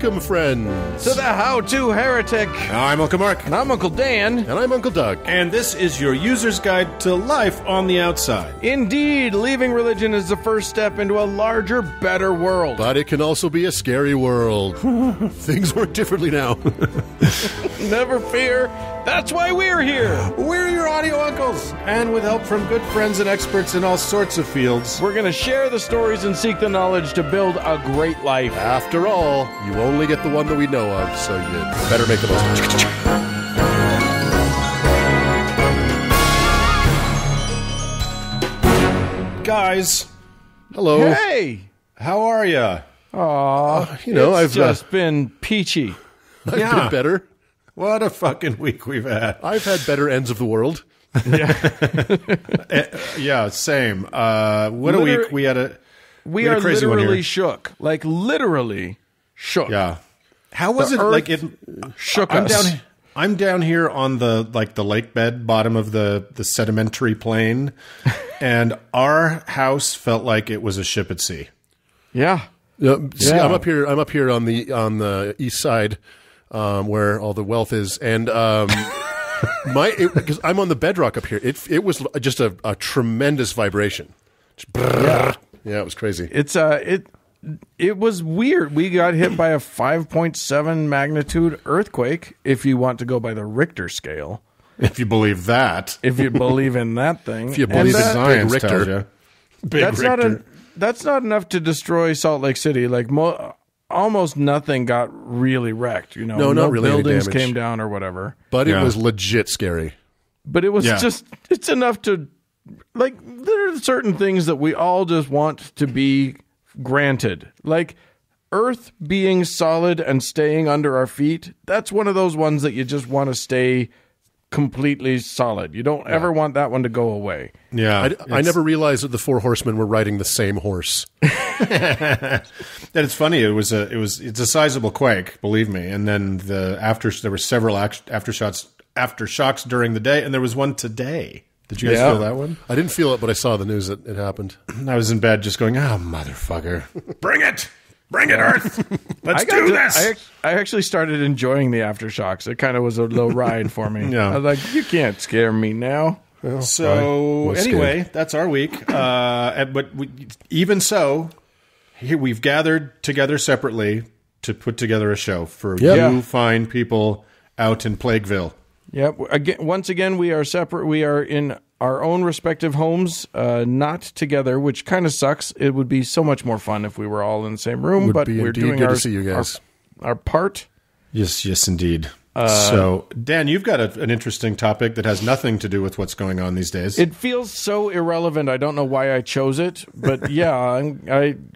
Welcome, friends, to the How-To Heretic. I'm Uncle Mark. And I'm Uncle Dan. And I'm Uncle Doug. And this is your user's guide to life on the outside. Indeed, leaving religion is the first step into a larger, better world. But it can also be a scary world. Things work differently now. Never fear. That's why we're here. We're your audio uncles. And with help from good friends and experts in all sorts of fields, we're going to share the stories and seek the knowledge to build a great life. After all, you only get the one that we know of, so you better make the most of it. Guys. Hello. Hey. How are ya? Aw, I've just been peachy. I've been better. What a fucking week we've had. I've had better ends of the world. Yeah, same. What a week we had. We are crazy literally shook. Like, literally shook. Yeah. How was it? Like, it shook us. I'm down here on the lake bed, bottom of the sedimentary plain, and our house felt like it was a ship at sea. Yeah. See, I'm up here on the east side, where all the wealth is, and because I'm on the bedrock up here, it was just a tremendous vibration. Yeah, it was crazy. It was weird. We got hit by a 5.7 magnitude earthquake, if you want to go by the Richter scale. If you believe that. If you believe in that thing. If you believe in science, Richter. That's not enough to destroy Salt Lake City. Like, almost nothing got really wrecked. You know, no, not really. Buildings came down or whatever. But it was legit scary. But it was it's enough to, like, there are certain things that we all just want to be granted. Like, Earth being solid and staying under our feet, that's one of those ones that you just want to stay completely solid. You don't ever want that one to go away. Yeah, I never realized that the four horsemen were riding the same horse. And it's funny. It's a sizable quake, believe me. And then there were several aftershocks during the day, and there was one today. Did you guys feel that one? I didn't feel it, but I saw the news that it happened. I was in bed just going, "Oh, motherfucker, bring it." Bring it, Earth! Let's do this! I actually started enjoying the aftershocks. It kind of was a little ride for me. I was like, you can't scare me now. Well, so, anyway, that's our week. But even so, here we've gathered together separately to put together a show for you fine people out in Plagueville. Yep. Once again, we are separate. We are in our own respective homes, not together, which kind of sucks. It would be so much more fun if we were all in the same room. But we're doing good to see you guys. Our part. Yes, indeed. So, Dan, you've got an interesting topic that has nothing to do with what's going on these days. It feels so irrelevant. I don't know why I chose it, but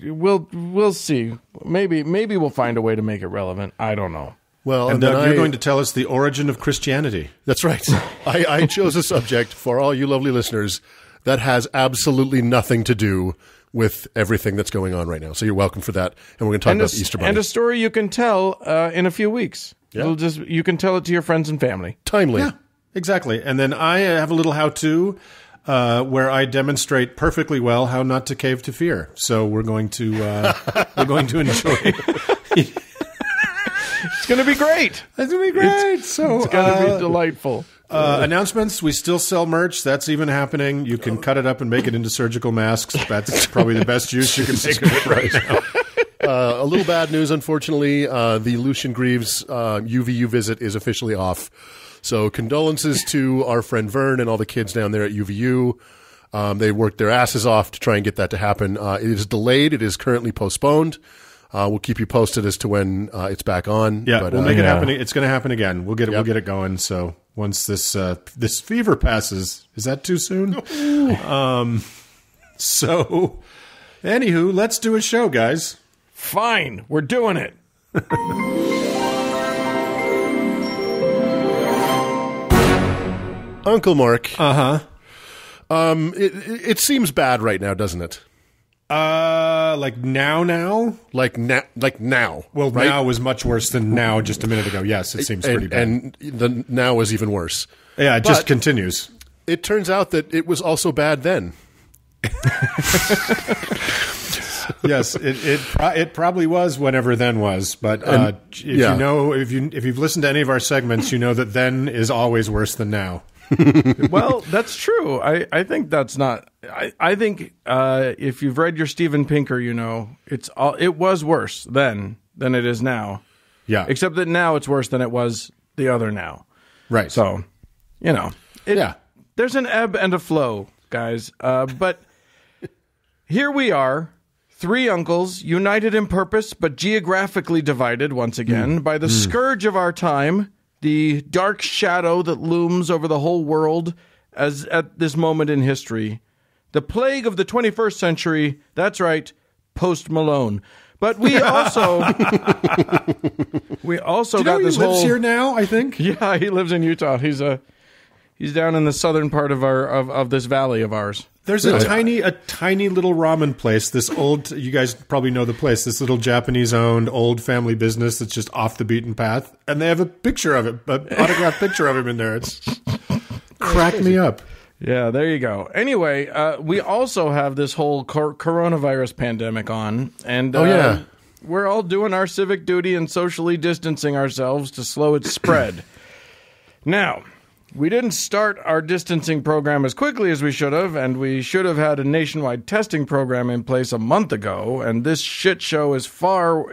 we'll see. Maybe we'll find a way to make it relevant. I don't know. Well, and Doug, you're going to tell us the origin of Christianity. That's right. I chose a subject for all you lovely listeners that has absolutely nothing to do with everything that's going on right now. So you're welcome for that. And we're going to talk about the Easter Bunny. And a story you can tell in a few weeks. Yeah. You can tell it to your friends and family. Timely. Yeah, exactly. And then I have a little how-to where I demonstrate perfectly well how not to cave to fear. So we're going to enjoy. It's going to be great. It's going to be great. It's going to be delightful. Announcements. We still sell merch. That's even happening. You can cut it up and make it into surgical masks. That's probably the best use you can make of it right now. A little bad news, unfortunately. The Lucian Greaves UVU visit is officially off. So condolences to our friend Vern and all the kids down there at UVU. They worked their asses off to try and get that to happen. It is delayed. It is currently postponed. We'll keep you posted as to when it's back on. Yeah, but, we'll make it happen. It's going to happen again. We'll get it going. So once this fever passes, is that too soon? So, anywho, let's do a show, guys. Fine, we're doing it. Uncle Mark. It seems bad right now, doesn't it? Like now? Like now. Well, right? now was much worse than now just a minute ago. Yes, it seems pretty bad. And the now is even worse. Yeah, it just continues. It turns out that it was also bad then. Yes, it probably was whenever then was. But if you've listened to any of our segments, you know that then is always worse than now. Well, that's true. I think that's not. I think if you've read your Steven Pinker, you know it was worse then than it is now. Yeah. Except that now it's worse than it was the other now. Right. So, there's an ebb and a flow, guys. But here we are, three uncles, united in purpose, but geographically divided once again by the scourge of our time, the dark shadow that looms over the whole world as at this moment in history. The plague of the 21st century, that's right, Post Malone. But we also Do you know got he this lives whole here now, I think? Yeah, he lives in Utah. He's down in the southern part of this valley of ours. There's a tiny little ramen place. This old, you guys probably know the place. This little Japanese-owned old family business that's just off the beaten path, and they have a picture of it, an autographed picture of him in there. It's cracked me up. Yeah, there you go. Anyway, we also have this whole coronavirus pandemic on, and we're all doing our civic duty and socially distancing ourselves to slow its spread. Now, we didn't start our distancing program as quickly as we should have, and we should have had a nationwide testing program in place a month ago, and this shit show is far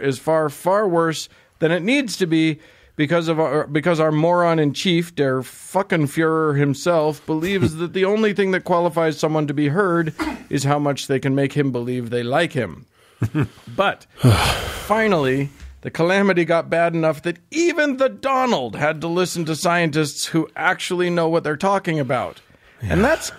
worse than it needs to be because our moron in chief, der fucking Führer himself, believes that the only thing that qualifies someone to be heard is how much they can make him believe they like him. But finally, the calamity got bad enough that even the Donald had to listen to scientists who actually know what they're talking about. Yeah. And that's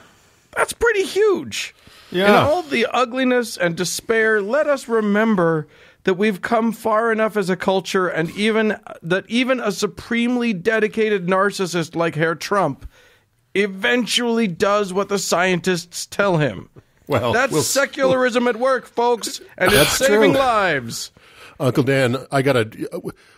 pretty huge. Yeah. In all the ugliness and despair, let us remember that we've come far enough as a culture, and even a supremely dedicated narcissist like Herr Trump eventually does what the scientists tell him. Well, that's secularism at work, folks, and it's saving lives. Uncle Dan, I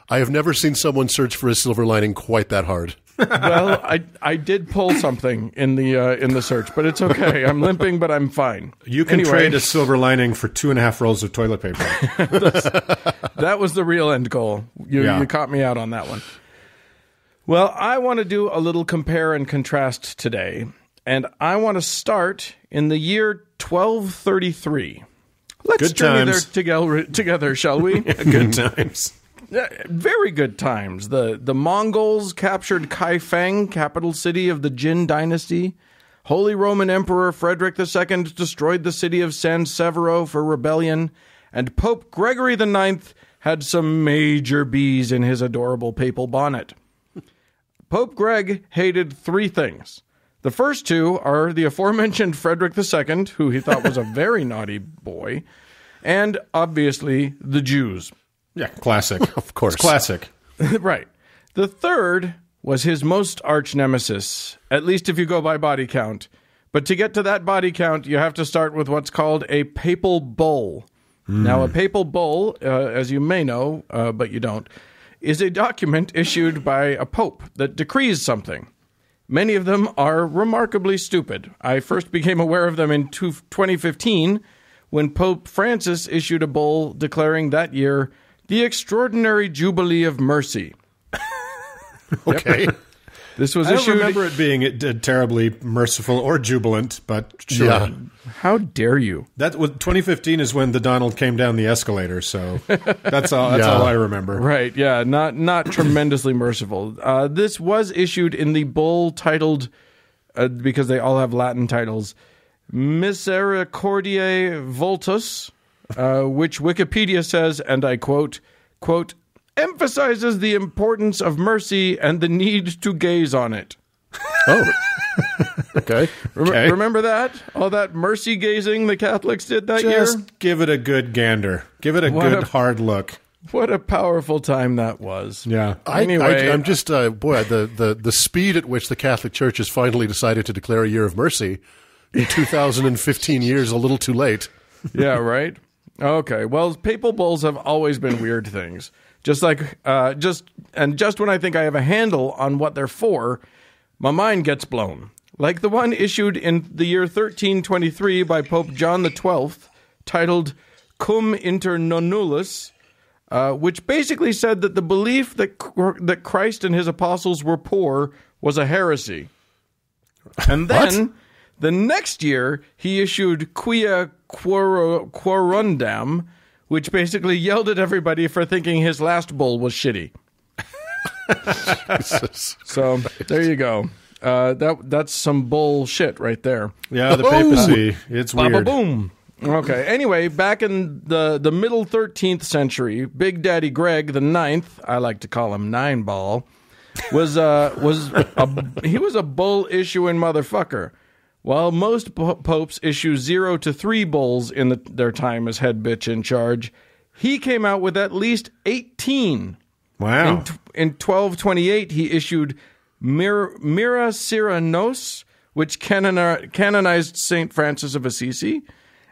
have never seen someone search for a silver lining quite that hard. Well, I did pull something in the search, but it's okay. I'm limping, but I'm fine. You can trade a silver lining for 2.5 rolls of toilet paper. That was the real end goal. You caught me out on that one. Well, I want to do a little compare and contrast today, and I want to start in the year 1233. Let's journey there together, shall we? Good times. Very good times. The Mongols captured Kaifeng, capital city of the Jin dynasty. Holy Roman Emperor Frederick II destroyed the city of San Severo for rebellion. And Pope Gregory IX had some major bees in his adorable papal bonnet. Pope Greg hated three things. The first two are the aforementioned Frederick II, who he thought was a very naughty boy, and obviously the Jews. Yeah, classic. Of course. It's classic. Right. The third was his most arch nemesis, at least if you go by body count. But to get to that body count, you have to start with what's called a papal bull. Now, a papal bull, as you may know, but you don't, is a document issued by a pope that decrees something. Many of them are remarkably stupid. I first became aware of them in 2015 when Pope Francis issued a bull declaring that year the Extraordinary Jubilee of Mercy. Okay. This was I issued. don't remember it being terribly merciful or jubilant, but sure. Yeah. How dare you? 2015 is when the Donald came down the escalator, so that's all I remember. Right, yeah, not tremendously merciful. This was issued in the bull titled, because they all have Latin titles, Misericordiae Vultus, which Wikipedia says, and I quote, emphasizes the importance of mercy and the need to gaze on it. Oh, okay. Remember that? All that mercy gazing the Catholics did that year? Just give it a good gander. Give it a good hard look. What a powerful time that was. Yeah. Anyway, I'm just, the speed at which the Catholic Church has finally decided to declare a year of mercy in 2015 years a little too late. Yeah, right? Okay. Well, papal bulls have always been weird things. Just when I think I have a handle on what they're for, my mind gets blown. Like the one issued in the year 1323 by Pope John XII, titled cum inter nonnulus, which basically said that the belief that Christ and his apostles were poor was a heresy. And then the next year, he issued Quia Quorundam, which basically yelled at everybody for thinking his last bull was shitty. So there you go. That's some bullshit right there. Yeah, the papacy. It's weird. Boom. Okay. Anyway, back in the middle 13th century, Big Daddy Greg the Ninth, I like to call him Nine Ball, he was a bull issuing motherfucker. While most popes issue 0 to 3 bulls in their time as head bitch in charge, he came out with at least 18. Wow. In 1228, he issued Mira Cyranos, which canonized St. Francis of Assisi.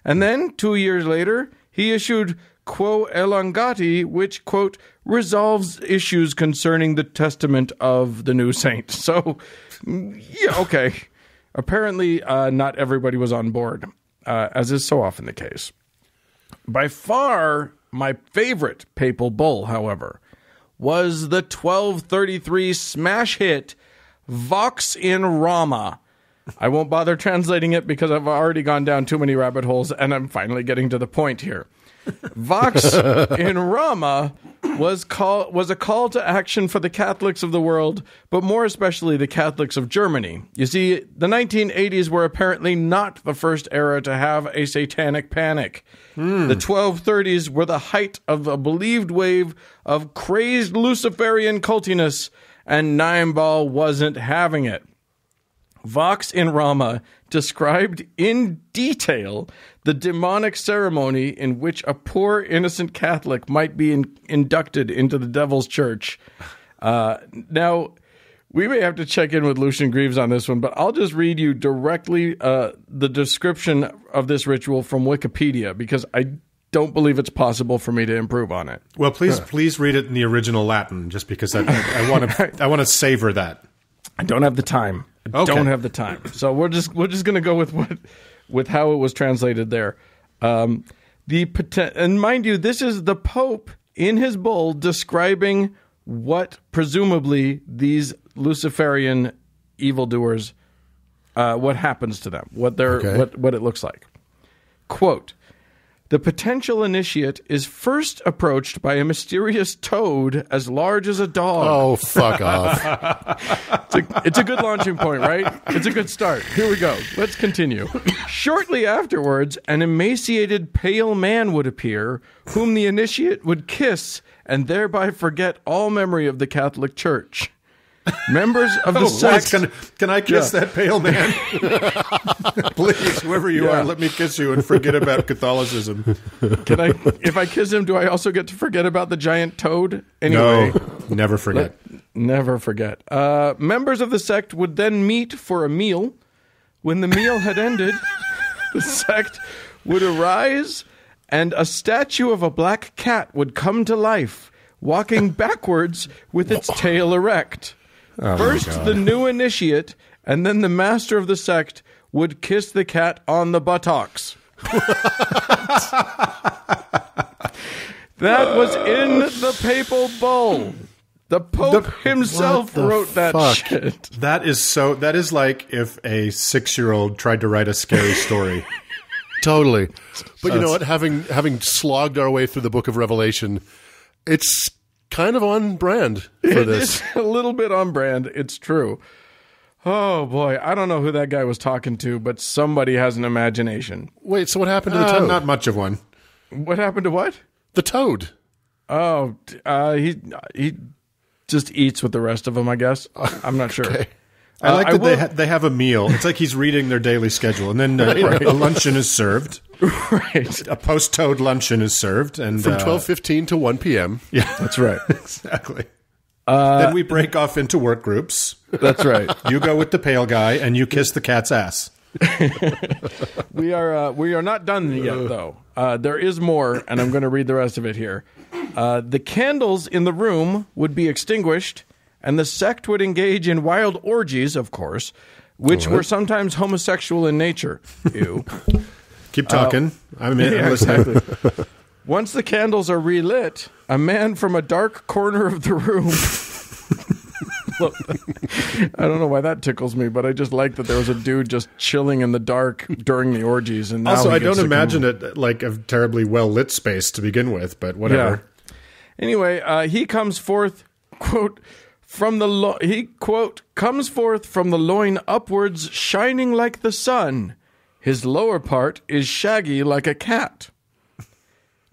And then, 2 years later, he issued Quo Elongati, which, quote, resolves issues concerning the testament of the new saint. So, yeah, okay. Apparently, not everybody was on board, as is so often the case. By far, my favorite papal bull, however, was the 1233 smash hit Vox in Rama. I won't bother translating it because I've already gone down too many rabbit holes, and I'm finally getting to the point here. Vox in Rama was a call to action for the Catholics of the world, but more especially the Catholics of Germany. You see, the 1980s were apparently not the first era to have a satanic panic. The 1230s were the height of a believed wave of crazed Luciferian cultiness, and Nine Ball wasn't having it. Vox in Rama described in detail the demonic ceremony in which a poor innocent Catholic might be inducted into the devil's church. Now, we may have to check in with Lucian Greaves on this one, but I'll just read you directly the description of this ritual from Wikipedia, because I don't believe it's possible for me to improve on it. Well, please read it in the original Latin, just because I want to savor that. I don't have the time. Don't have the time. So we're just going to go with how it was translated there. And mind you, this is the Pope in his bull describing what presumably these Luciferian evildoers, what happens to them, what it looks like. Quote, the potential initiate is first approached by a mysterious toad as large as a dog. Oh, fuck off. It's a good launching point, right? It's a good start. Here we go. Let's continue. Shortly afterwards, an emaciated pale man would appear, whom the initiate would kiss and thereby forget all memory of the Catholic Church. Members of the sect... Can I kiss that pale man? Please, whoever you are, let me kiss you and forget about Catholicism. If I kiss him, do I also get to forget about the giant toad? Anyway, no, never forget. Never forget. Members of the sect would then meet for a meal. When the meal had ended, the sect would arise and a statue of a black cat would come to life, walking backwards with its tail erect. First, the new initiate, and then the master of the sect would kiss the cat on the buttocks. That was in the papal bull. The Pope himself wrote that shit. That is like if a 6-year-old tried to write a scary story. Totally. But you know what? Having slogged our way through the book of Revelation, it's kind of on brand for this. It's a little bit on brand. It's true. Oh, boy. I don't know who that guy was talking to, but somebody has an imagination. Wait, so what happened to the toad? Not much of one. What happened to what? The toad. Oh, he just eats with the rest of them, I guess. I'm not sure. Okay. I like that they have a meal. It's like he's reading their daily schedule, and then a luncheon is served. Right. A post-toad luncheon is served, and from 12:15 to 1 p.m. Yeah, that's right. Exactly. Then we break off into work groups. That's right. You go with the pale guy, and you kiss the cat's ass. We are not done yet, though. There is more, and I'm going to read the rest of it here. The candles in the room would be extinguished, and the sect would engage in wild orgies, of course, which were sometimes homosexual in nature. Ew. Keep talking. I'm in. Yeah, I'm listening. exactly. Once the candles are relit, a man from a dark corner of the room. Look, I don't know why that tickles me, but I just like that there was a dude just chilling in the dark during the orgies. And now Also, I don't imagine it like a terribly well lit space to begin with, but whatever. Yeah. Anyway, he comes forth, quote, comes forth from the loin upwards, shining like the sun. His lower part is shaggy like a cat.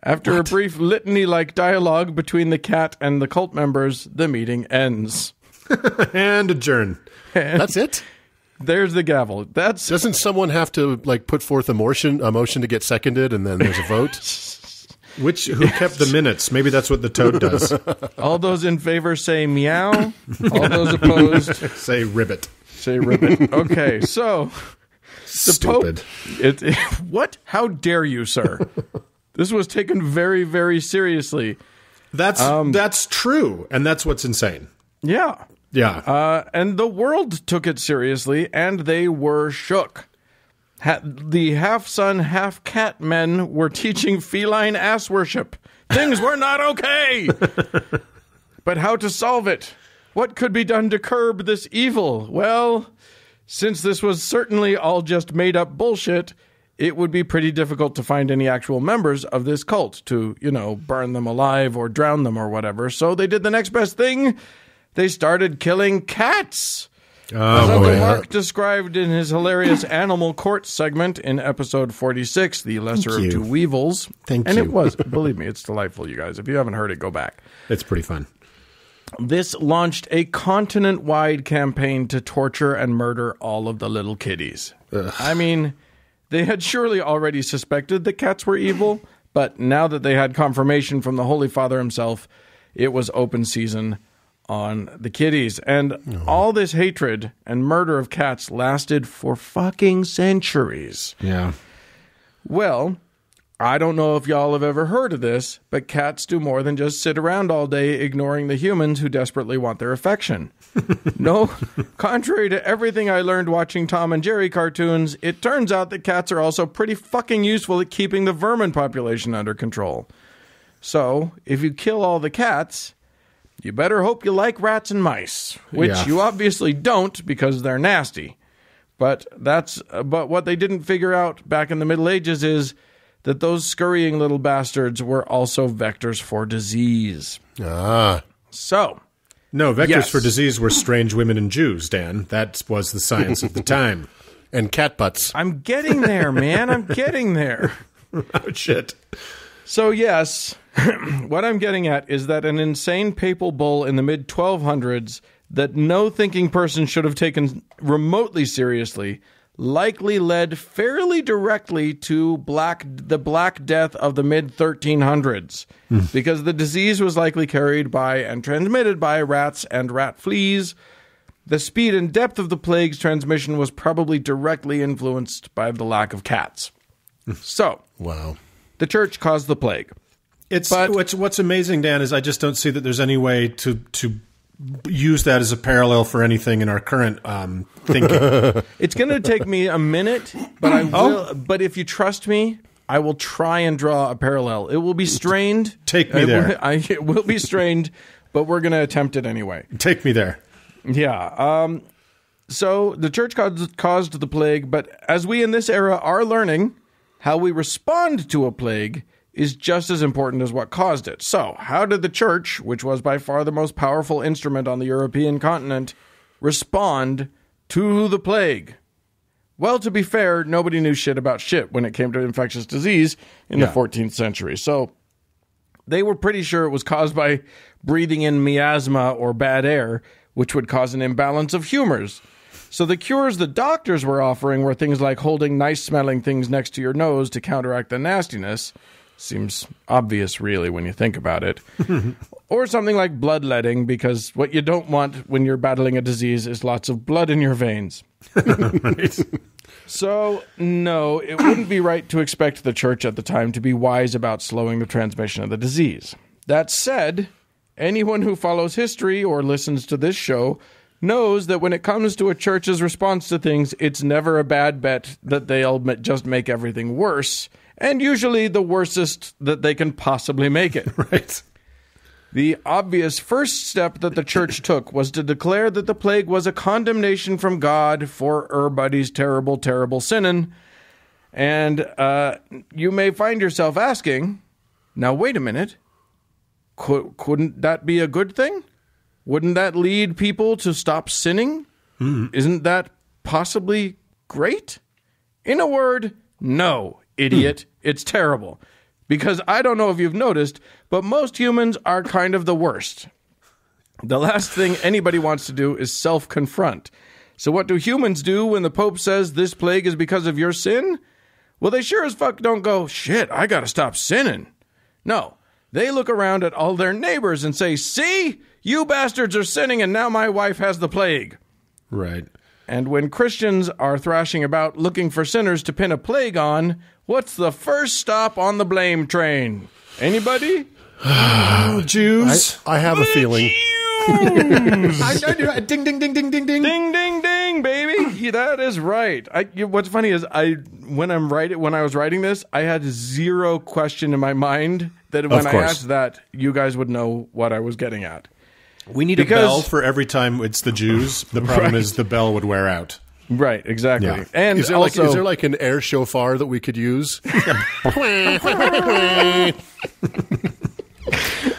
After a brief litany-like dialogue between the cat and the cult members, the meeting ends. And adjourn. That's it? There's the gavel. Doesn't someone have to like put forth a motion to get seconded, and then there's a vote? Who kept the minutes? Maybe that's what the toad does. All those in favor say meow. All those opposed say ribbit. Say ribbit. Okay, so stupid. What? How dare you, sir? This was taken very, very seriously. That's true, and that's what's insane. Yeah. Yeah. And the world took it seriously, and they were shook. The half-son, half-cat men were teaching feline ass worship. Things were not okay. But how to solve it? What could be done to curb this evil? Well, since this was certainly all just made-up bullshit, it would be pretty difficult to find any actual members of this cult to, burn them alive or drown them or whatever. So they did the next best thing. They started killing cats. As Uncle Mark described in his hilarious Animal Court segment in episode 46, The Lesser of Two Weevils. Thank you. And it was, believe me, it's delightful, you guys. If you haven't heard it, go back. It's pretty fun. This launched a continent-wide campaign to torture and murder all of the little kitties. Ugh. I mean, they had surely already suspected that cats were evil, but now that they had confirmation from the Holy Father himself, it was open season on the kitties. And all this hatred and murder of cats lasted for fucking centuries. Yeah. Well, I don't know if y'all have ever heard of this, but cats do more than just sit around all day ignoring the humans who desperately want their affection. No, contrary to everything I learned watching Tom and Jerry cartoons, it turns out that cats are also pretty fucking useful at keeping the vermin population under control. So, if you kill all the cats, you better hope you like rats and mice, which you obviously don't because they're nasty. But what they didn't figure out back in the Middle Ages is that those scurrying little bastards were also vectors for disease. So, no, vectors for disease were strange women and Jews, Dan. That was the science of the time. And cat butts. I'm getting there, man. I'm getting there. Oh, shit. So, yes, what I'm getting at is that an insane papal bull in the mid-1200s that no thinking person should have taken remotely seriously likely led fairly directly to the Black Death of the mid-1300s, because the disease was likely carried by and transmitted by rats and rat fleas. The speed and depth of the plague's transmission was probably directly influenced by the lack of cats. So, wow. The church caused the plague. What's amazing, Dan, is I just don't see that there's any way to use that as a parallel for anything in our current thinking. It's going to take me a minute, but I will. But if you trust me, I will try and draw a parallel. It will be strained. Take me there. It will be strained, but we're going to attempt it anyway. Take me there. Yeah. So the church caused the plague, but as we in this era are learning, how we respond to a plague is just as important as what caused it. So, how did the church, which was by far the most powerful instrument on the European continent, respond to the plague? Well, to be fair, nobody knew shit about shit when it came to infectious disease in the 14th century. So, they were pretty sure it was caused by breathing in miasma or bad air, which would cause an imbalance of humors. So the cures the doctors were offering were things like holding nice-smelling things next to your nose to counteract the nastiness. Seems obvious, really, when you think about it. Or something like bloodletting, because what you don't want when you're battling a disease is lots of blood in your veins. Right. So, no, it wouldn't be right to expect the church at the time to be wise about slowing the transmission of the disease. That said, anyone who follows history or listens to this show knows that when it comes to a church's response to things, it's never a bad bet that they'll just make everything worse, and usually the worstest that they can possibly make it. Right. The obvious first step that the church took was to declare that the plague was a condemnation from God for everybody's terrible, terrible sinning. And you may find yourself asking, now wait a minute, couldn't that be a good thing? Wouldn't that lead people to stop sinning? Isn't that possibly great? In a word, no, idiot. It's terrible. Because I don't know if you've noticed, but most humans are kind of the worst. The last thing anybody wants to do is self-confront. So what do humans do when the Pope says this plague is because of your sin? Well, they sure as fuck don't go, shit, I gotta stop sinning. No, they look around at all their neighbors and say, see, you bastards are sinning and now my wife has the plague. Right. And when Christians are thrashing about looking for sinners to pin a plague on, what's the first stop on the blame train? Anybody? Jews. I have a feeling. Ding, ding, ding, ding, ding, ding. Ding, ding, ding, baby. Yeah, that is right. What's funny is when I was writing this, I had zero question in my mind that when I asked that, you guys would know what I was getting at. We need a bell for every time it's the Jews. The problem is the bell would wear out. Right, exactly. Yeah. And is there like an air shofar that we could use?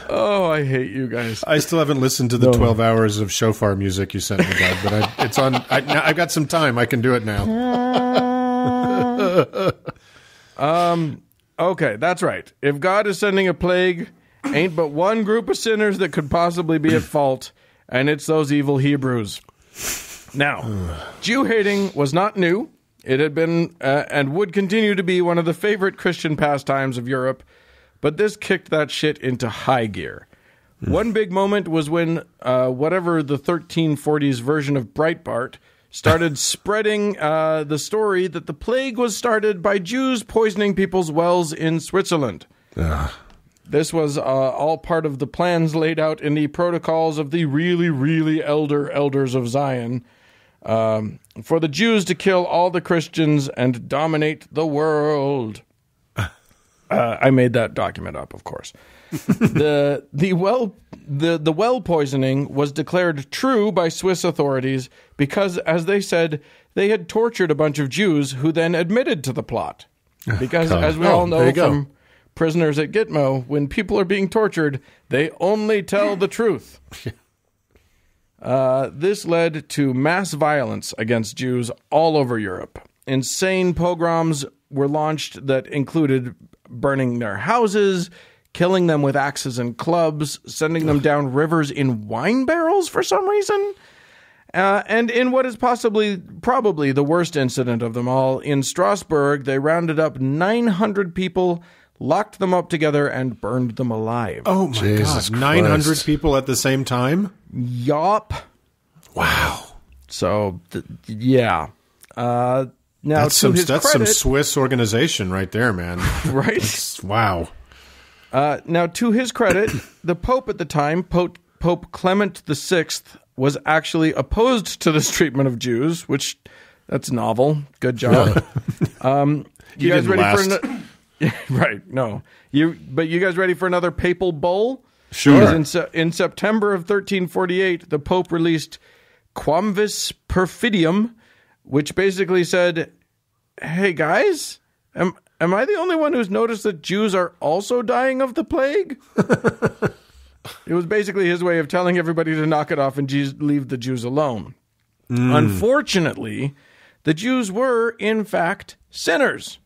Oh, I hate you guys. I still haven't listened to the 12 hours of shofar music you sent me, Doug, but it's on. I've got some time. I can do it now. Okay, that's right. If God is sending a plague, ain't but one group of sinners that could possibly be at fault, and it's those evil Hebrews. Now, Jew hating was not new. It had been and would continue to be one of the favorite Christian pastimes of Europe, but this kicked that shit into high gear. One big moment was when whatever the 1340s version of Breitbart started spreading the story that the plague was started by Jews poisoning people's wells in Switzerland. This was all part of the plans laid out in the protocols of the really, really elders of Zion for the Jews to kill all the Christians and dominate the world. I made that document up, of course. The well poisoning was declared true by Swiss authorities because, as they said, they had tortured a bunch of Jews who then admitted to the plot. Because, as we all know from prisoners at Gitmo, when people are being tortured, they only tell the truth. This led to mass violence against Jews all over Europe. Insane pogroms were launched that included burning their houses, killing them with axes and clubs, sending them down rivers in wine barrels for some reason. And in what is probably the worst incident of them all, in Strasbourg, they rounded up 900 people, locked them up together, and burned them alive. Oh, my Jesus God. 900 people at the same time? Yup. Wow. So, yeah. Now, that's some Swiss organization right there, man. Right? Wow. Now, to his credit, the Pope at the time, Pope Clement VI, was actually opposed to this treatment of Jews, which, that's novel. Good job. You guys ready for right, no. But you guys ready for another papal bull? Sure. In September of 1348, the Pope released Quamvis Perfidium, which basically said, hey, guys, am I the only one who's noticed that Jews are also dying of the plague? It was basically his way of telling everybody to knock it off and leave the Jews alone. Unfortunately, the Jews were, in fact, sinners.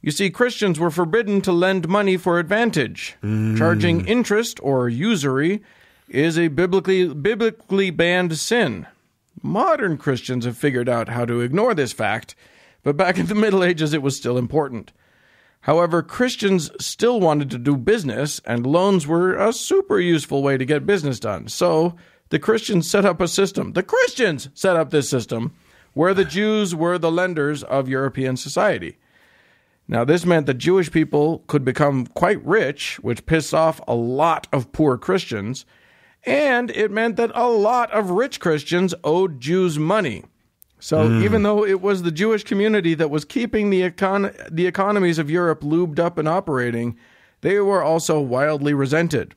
You see, Christians were forbidden to lend money for advantage. Charging interest, or usury, is a biblically banned sin. Modern Christians have figured out how to ignore this fact, but back in the Middle Ages it was still important. However, Christians still wanted to do business, and loans were a super useful way to get business done. So the Christians set up a system. The Christians set up this system where the Jews were the lenders of European society. Now, this meant that Jewish people could become quite rich, which pissed off a lot of poor Christians, And it meant that a lot of rich Christians owed Jews money. So even though it was the Jewish community that was keeping the economies of Europe lubed up and operating, they were also wildly resented.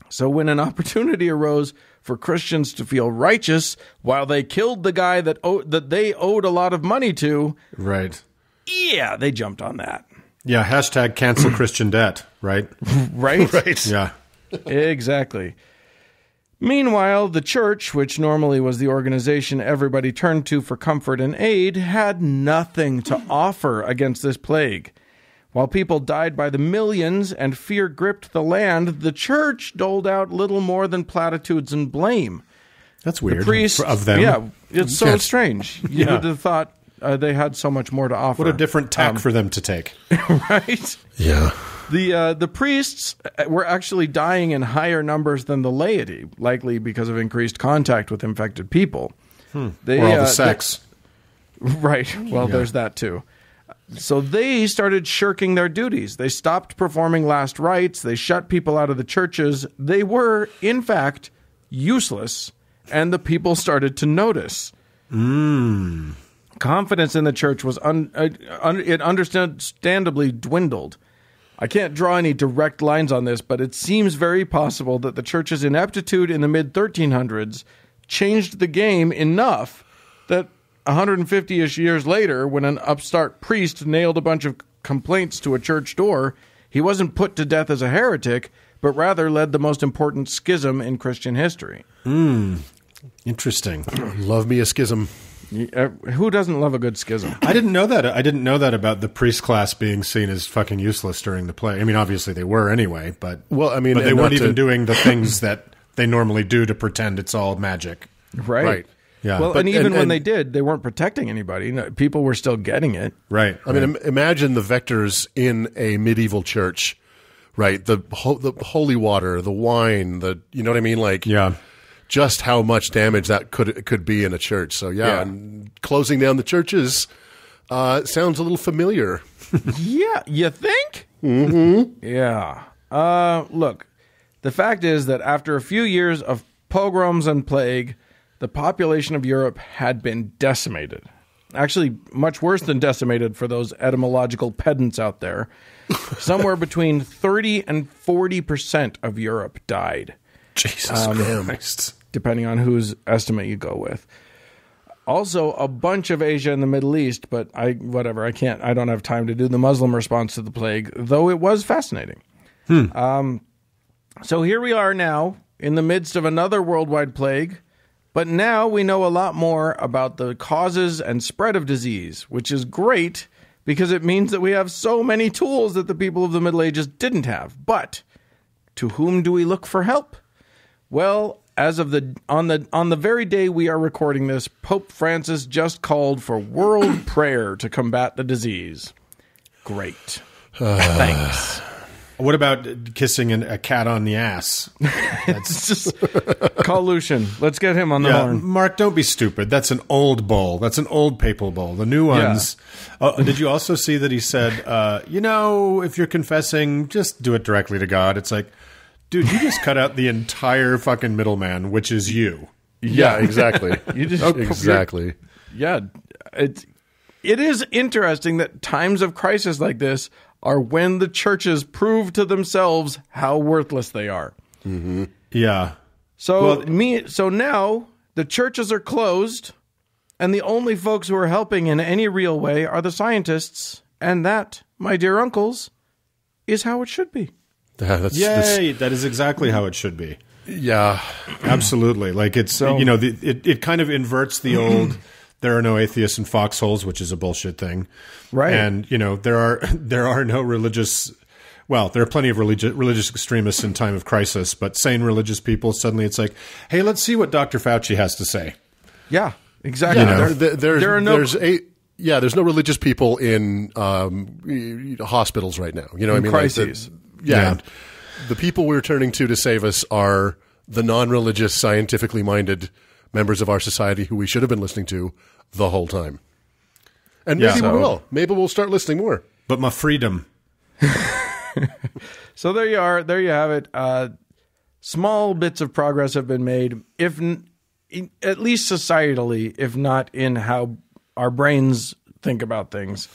So when an opportunity arose for Christians to feel righteous while they killed the guy that they owed a lot of money to, right? Yeah, they jumped on that. Yeah, hashtag cancel Christian debt, right? Right? Right. Yeah. Exactly. Meanwhile, the church, which normally was the organization everybody turned to for comfort and aid, had nothing to offer against this plague. While people died by the millions and fear gripped the land, the church doled out little more than platitudes and blame. That's weird The priests, of them. Yeah, it's so strange. You would have thought they had so much more to offer. What a different tack for them to take. Right? Yeah. The priests were actually dying in higher numbers than the laity, likely because of increased contact with infected people. They, or all the sex. Right. Well, there's that too. So they started shirking their duties. They stopped performing last rites. They shut people out of the churches. They were, in fact, useless, and the people started to notice. Confidence in the church was it understandably dwindled. I can't draw any direct lines on this, but it seems very possible that the church's ineptitude in the mid-1300s changed the game enough that 150-ish years later, when an upstart priest nailed a bunch of complaints to a church door, he wasn't put to death as a heretic, but rather led the most important schism in Christian history. Interesting. Love me a schism. Who doesn't love a good schism? I didn't know that. I didn't know that about the priest class being seen as fucking useless during the play. I mean, obviously they were anyway, but but they weren't even doing the things that they normally do to pretend it's all magic. Right. Yeah. Well, and even when they did, they weren't protecting anybody. No, people were still getting it. Right. I mean, imagine the vectors in a medieval church, right? The holy water, the wine, you know what I mean? Like, yeah. Just how much damage that could be in a church. So and closing down the churches sounds a little familiar. Yeah, you think? Mm-hmm. Yeah. Look, the fact is that after a few years of pogroms and plague, the population of Europe had been decimated. Actually, much worse than decimated for those etymological pedants out there. Somewhere between 30 and 40% of Europe died. Jesus Christ. Depending on whose estimate you go with. Also, a bunch of Asia and the Middle East, but I don't have time to do the Muslim response to the plague, though it was fascinating. So here we are now, in the midst of another worldwide plague, but now we know a lot more about the causes and spread of disease, which is great, because it means that we have so many tools that the people of the Middle Ages didn't have. But to whom do we look for help? Well, as of on the very day we are recording this, Pope Francis just called for world prayer to combat the disease. Great. Thanks. What about kissing a cat on the ass? That's just call Lucian. Let's get him on the horn. Mark, don't be stupid. That's an old bull. That's an old papal bull. The new ones. Yeah. Did you also see that he said, if you're confessing, just do it directly to God? It's like, dude, you just cut out the entire fucking middleman, which is you. Yeah, exactly. You just exactly. Yeah, it is interesting that times of crisis like this are when the churches prove to themselves how worthless they are. Mm-hmm. Yeah. So now the churches are closed, and the only folks who are helping in any real way are the scientists, and that, my dear uncles, is how it should be. That is exactly how it should be. Yeah, absolutely. Like it's it kind of inverts the old. There are no atheists in foxholes, which is a bullshit thing, right? And there are no religious. Well, there are plenty of religious extremists in time of crisis, but sane religious people suddenly it's like, hey, let's see what Dr. Fauci has to say. Yeah, exactly. There's no religious people in hospitals right now. You know what I mean? Crises. Yeah. The people we're turning to save us are the non-religious, scientifically minded members of our society who we should have been listening to the whole time. And maybe we will. Maybe we'll start listening more. But my freedom. So there you are. There you have it. small bits of progress have been made, at least societally, if not in how our brains think about things.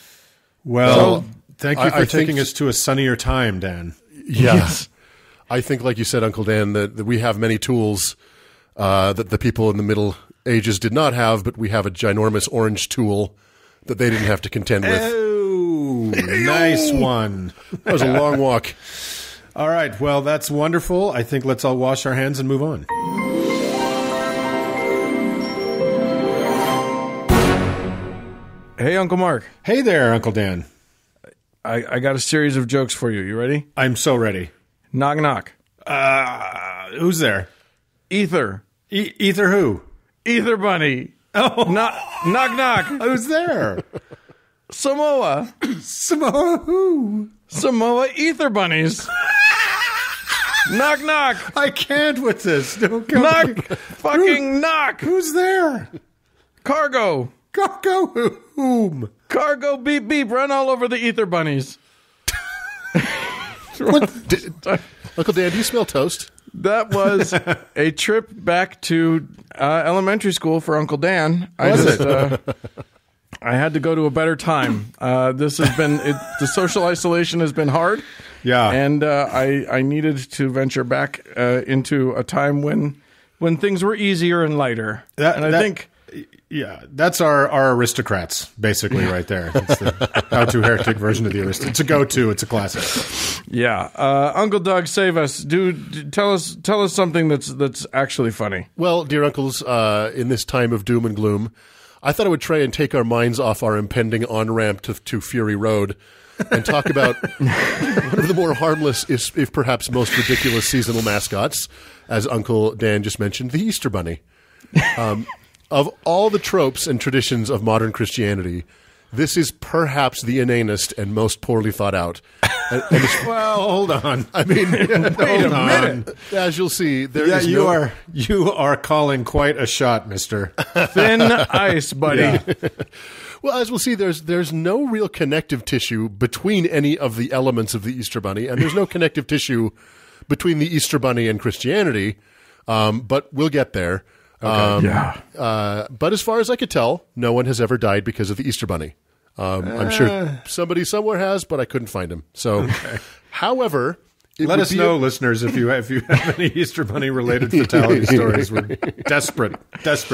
Well, thank you for taking us to a sunnier time, Dan. Yes. I think, like you said, Uncle Dan, that we have many tools that the people in the Middle Ages did not have, but we have a ginormous orange tool that they didn't have to contend with. Oh, nice one. That was a long walk. All right. Well, that's wonderful. I think let's all wash our hands and move on. Hey, Uncle Mark. Hey there, Uncle Dan. I got a series of jokes for you. You ready? I'm so ready. Knock, knock. Who's there? Ether. Ether who? Ether Bunny. Oh. Knock, knock. Who's there? Samoa. Samoa who? Samoa Ether Bunnies. Knock, knock. I can't with this. Don't go. Knock. Fucking knock. Who's there? Cargo. Cargo whom? Cargo beep beep. Run all over the Ether Bunnies. Uncle Dan, do you smell toast? That was a trip back to elementary school for Uncle Dan. I had to go to a better time. This has been the social isolation has been hard. Yeah, and I needed to venture back into a time when things were easier and lighter. Yeah, that's our aristocrats, basically, right there. It's the how-to heretic version of the aristocrats. It's a go-to. It's a classic. Yeah, Uncle Doug, save us, dude. Tell us something that's actually funny. Well, dear uncles, in this time of doom and gloom, I thought I would try and take our minds off our impending on-ramp to Fury Road and talk about one of the more harmless, if perhaps most ridiculous seasonal mascots, as Uncle Dan just mentioned, the Easter Bunny. Of all the tropes and traditions of modern Christianity, this is perhaps the inanest and most poorly thought out. Well, hold on. I mean, wait a minute. As you'll see, you are calling quite a shot, mister. Thin ice, buddy. Yeah. Well, as we'll see, there's no real connective tissue between any of the elements of the Easter Bunny, and there's no connective tissue between the Easter Bunny and Christianity, but we'll get there. Okay. But as far as I could tell, no one has ever died because of the Easter Bunny. I'm sure somebody somewhere has, but I couldn't find him. So, however, let us know, listeners, if you have any Easter Bunny related fatality stories. We're desperate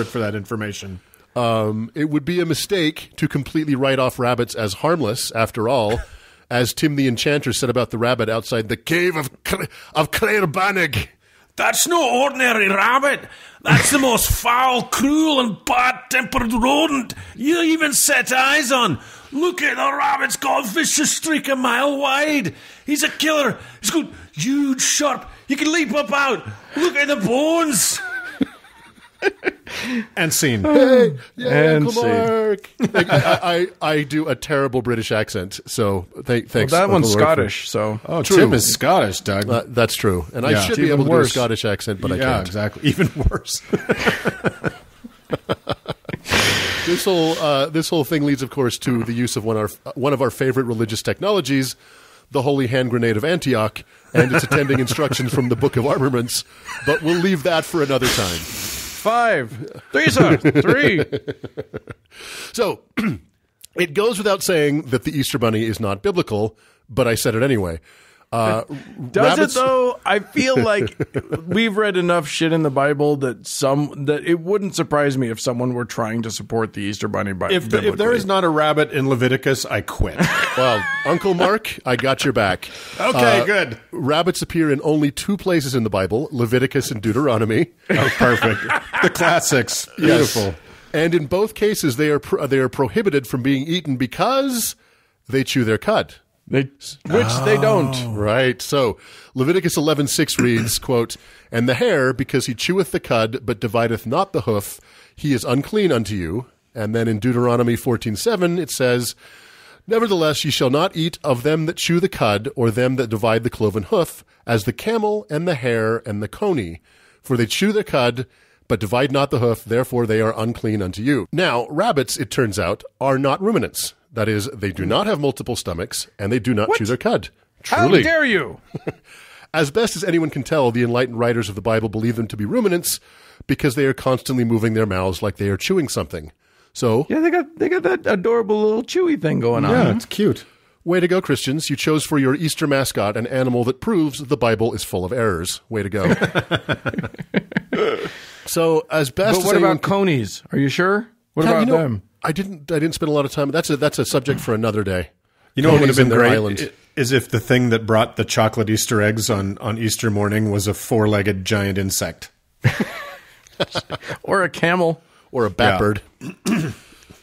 for that information. It would be a mistake to completely write off rabbits as harmless, after all, as Tim the Enchanter said about the rabbit outside the cave of Clare Bannig. That's no ordinary rabbit. That's the most foul, cruel, and bad-tempered rodent you even set eyes on. Look at the rabbit's got a vicious streak a mile wide. He's a killer. He's got huge, sharp. You can leap up out. Look at the bones. And scene. Hey, yeah, And Uncle Mark. I do a terrible British accent, so thanks. Well, that Uncle one's Lord, Scottish, so Oh, True. Tim is Scottish, Doug. That's true, and I should be Even able to do a worse. Scottish accent, but I yeah, can't. exactly. Even worse. This whole thing leads, of course, to the use of one of our favorite religious technologies, the Holy Hand Grenade of Antioch, and its attending instructions from the Book of Armaments. But we'll leave that for another time. 5, 3, sir. 3. So, it goes without saying that the Easter Bunny is not biblical, but I said it anyway. Does rabbits- it though? I feel like we've read enough shit in the Bible that it wouldn't surprise me if someone were trying to support the Easter Bunny. If there is not a rabbit in Leviticus, I quit. Well, Uncle Mark, I got your back. Okay, good. Rabbits appear in only 2 places in the Bible, Leviticus and Deuteronomy. Oh, perfect. The classics. Beautiful. Yes. And in both cases, they are prohibited from being eaten because they chew their cud. which they don't. Right. So Leviticus 11:6 reads, quote, "And the hare, because he cheweth the cud, but divideth not the hoof, he is unclean unto you." And then in Deuteronomy 14:7 it says, "Nevertheless ye shall not eat of them that chew the cud, or them that divide the cloven hoof, as the camel and the hare and the coney. For they chew the cud, but divide not the hoof, therefore they are unclean unto you." Now, rabbits, it turns out, are not ruminants. That is, they do not have multiple stomachs, and they do not chew their cud. How Truly. dare you? as best as anyone can tell, the enlightened writers of the Bible believe them to be ruminants because they are constantly moving their mouths like they are chewing something. So yeah, they got that adorable little chewy thing going on. Yeah, it's cute. way to go, Christians. You chose for your Easter mascot an animal that proves the Bible is full of errors. Way to go. So as best But what as about conies? Are you sure? What about them? I didn't spend a lot of time. That's a subject for another day. You know what would have been Conies in their great island. is if the thing that brought the chocolate Easter eggs on Easter morning was a four-legged giant insect. Or a camel. Or a bat bird.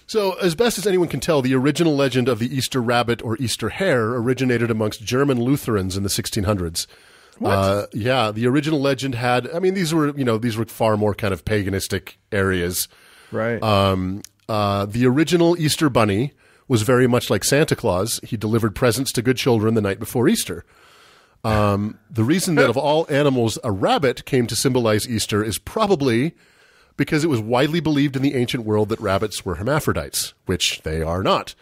So, as best as anyone can tell, the original legend of the Easter rabbit or Easter hare originated amongst German Lutherans in the 1600s. What? Yeah, the original legend had. I mean, these were far more kind of paganistic areas. Right. The original Easter bunny was very much like Santa Claus. He delivered presents to good children the night before Easter. The reason that of all animals a rabbit came to symbolize Easter is probably because it was widely believed in the ancient world that rabbits were hermaphrodites, which they are not,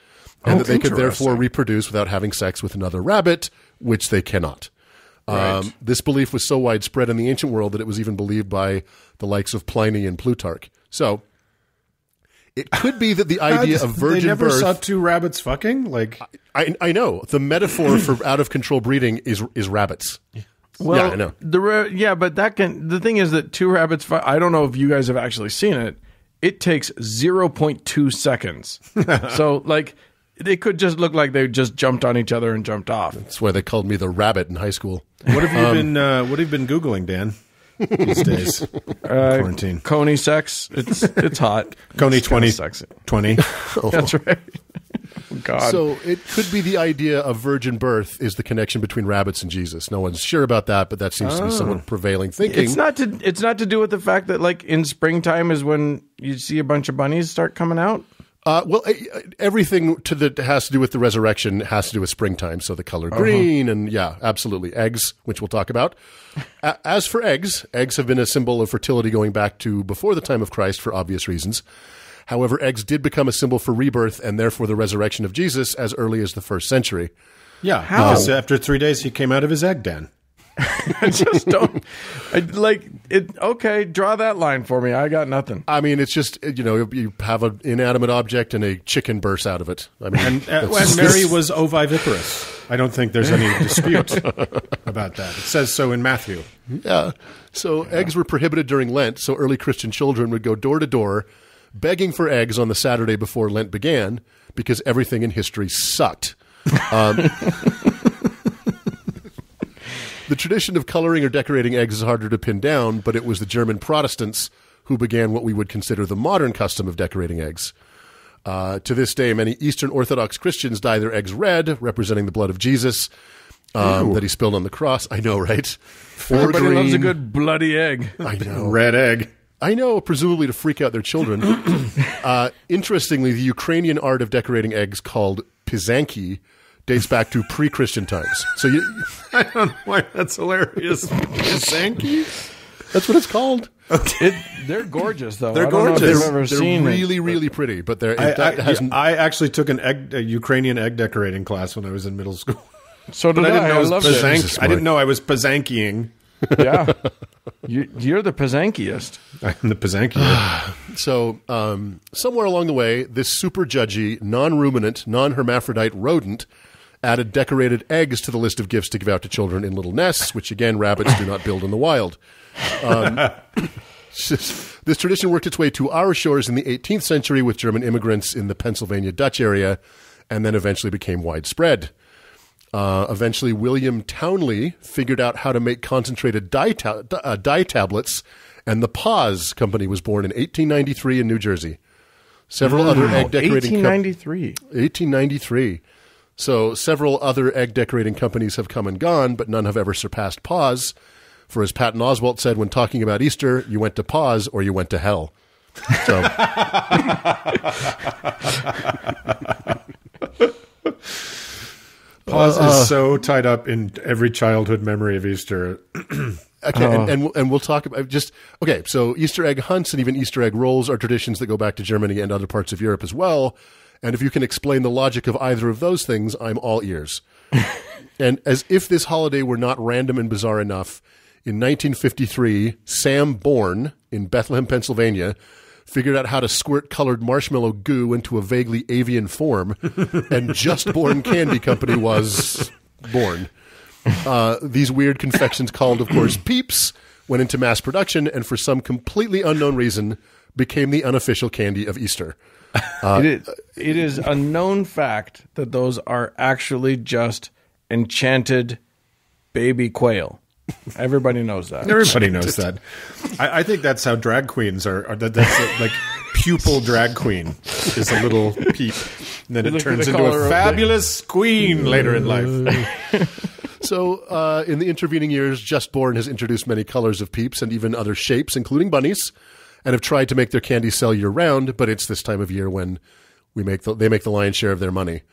and that they could therefore reproduce without having sex with another rabbit, which they cannot. Right. This belief was so widespread in the ancient world that it was even believed by the likes of Pliny and Plutarch. So it could be that the idea of virgin They never birth. saw two rabbits fucking? Like, I know the metaphor for out of control breeding is rabbits. Well, yeah, I know. But the thing is that two rabbits fight. I don't know if you guys have actually seen it. It takes 0.2 seconds. So, like, it could just look like they just jumped on each other and jumped off. That's why they called me the rabbit in high school. what have you been? What have you been Googling, Dan? These days, quarantine. Coney sex. It's hot. Coney It's kinda 20. sexy. 20. That's right. Oh, God. So it could be the idea of virgin birth is the connection between rabbits and Jesus. No one's sure about that, but that seems to be somewhat prevailing thinking. It's not to do with the fact that, like, in springtime is when you see a bunch of bunnies start coming out. Everything that has to do with the resurrection has to do with springtime. So the color green and absolutely. Eggs, which we'll talk about. As for eggs have been a symbol of fertility going back to before the time of Christ for obvious reasons. However, eggs did become a symbol for rebirth and therefore the resurrection of Jesus as early as the 1st century. Yeah. Because after 3 days, he came out of his egg, Dan. I just don't like it. Okay, draw that line for me. I got nothing. I mean, it's just, you have an inanimate object and a chicken bursts out of it. I mean, And Mary was oviviparous. I don't think there's any dispute about that. It says so in Matthew. Yeah. So eggs were prohibited during Lent, so early Christian children would go door to door begging for eggs on the Saturday before Lent began because everything in history sucked. The tradition of coloring or decorating eggs is harder to pin down, but it was the German Protestants who began what we would consider the modern custom of decorating eggs. To this day, many Eastern Orthodox Christians dye their eggs red, representing the blood of Jesus that he spilled on the cross. I know, right? Everybody loves a good bloody egg. I know. Red egg. I know, presumably to freak out their children. Interestingly, the Ukrainian art of decorating eggs called pizanki dates back to pre-Christian times. So I don't know why that's hilarious. Pizanki? That's what it's called. They're gorgeous, though. They're I don't know if gorgeous. you've ever They're seen really, it. really pretty. But I actually took a Ukrainian egg decorating class when I was in middle school. So did But I didn't know I it was loved it. Jesus, I didn't know I was pizankiing. Yeah, you're the pizankiest. I'm the pizankier. So somewhere along the way, this super judgy, non-ruminant, non-hermaphrodite rodent added decorated eggs to the list of gifts to give out to children in little nests, which, again, rabbits do not build in the wild. This tradition worked its way to our shores in the 18th century with German immigrants in the Pennsylvania Dutch area and then eventually became widespread. Eventually, William Townley figured out how to make concentrated dye tablets, and the Paws Company was born in 1893 in New Jersey. Several other egg decorating 1893. So several other egg decorating companies have come and gone, but none have ever surpassed Paws. For as Patton Oswalt said when talking about Easter, you went to Paws or you went to hell. So. Paws is so tied up in every childhood memory of Easter. Okay, and we'll talk about so Easter egg hunts and even Easter egg rolls are traditions that go back to Germany and other parts of Europe as well. And if you can explain the logic of either of those things, I'm all ears. And as if this holiday were not random and bizarre enough, in 1953, Sam Bourne in Bethlehem, Pennsylvania, figured out how to squirt colored marshmallow goo into a vaguely avian form, and Just Born Candy Company was born. These weird confections called, of course, Peeps, went into mass production and for some completely unknown reason became the unofficial candy of Easter. It is a known fact that those are actually just enchanted baby quail. Everybody knows that. Everybody knows that. I think that's how drag queens are. That's like pupil drag queen is a little peep. And then it turns into a fabulous queen later in life. So in the intervening years, Just Born has introduced many colors of Peeps and even other shapes, including bunnies, and have tried to make their candy sell year-round, but it's this time of year when they make the lion's share of their money.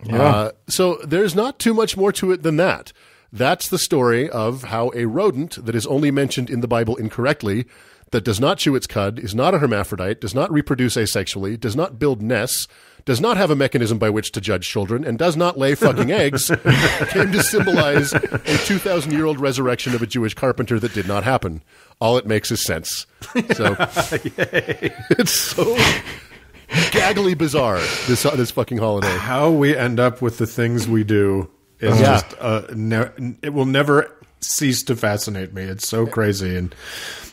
Yeah. So there's not too much more to it than that. That's the story of how a rodent that is only mentioned in the Bible incorrectly, that does not chew its cud, is not a hermaphrodite, does not reproduce asexually, does not build nests, does not have a mechanism by which to judge children, and does not lay fucking eggs, came to symbolize a 2,000-year-old resurrection of a Jewish carpenter that did not happen. All it makes is sense. So it's so gaggly bizarre, this fucking holiday. How we end up with the things we do is just it will never cease to fascinate me. It's so crazy.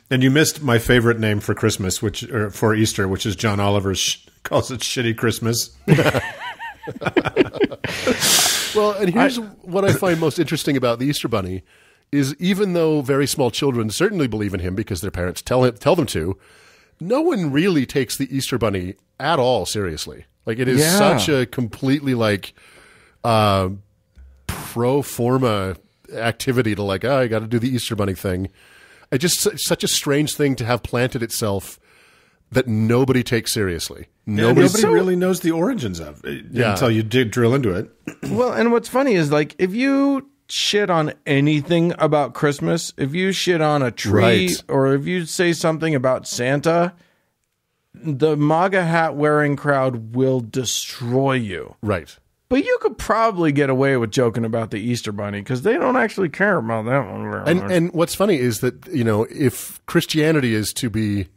And you missed my favorite name for Christmas, for Easter, which is John Oliver's calls it Shitty Christmas. Well, and here's what I find most interesting about the Easter Bunny is even though very small children certainly believe in him because their parents tell them to, no one really takes the Easter Bunny at all seriously. Like it is such a completely like pro forma activity to like, I got to do the Easter Bunny thing. Such a strange thing to have planted itself that nobody takes seriously. Nobody really knows the origins of it until you drill into it. Well, and what's funny is like if you shit on anything about Christmas, if you shit on a tree or if you say something about Santa, the MAGA hat wearing crowd will destroy you. Right. But you could probably get away with joking about the Easter Bunny because they don't actually care about that one. And what's funny is that, if Christianity is to be,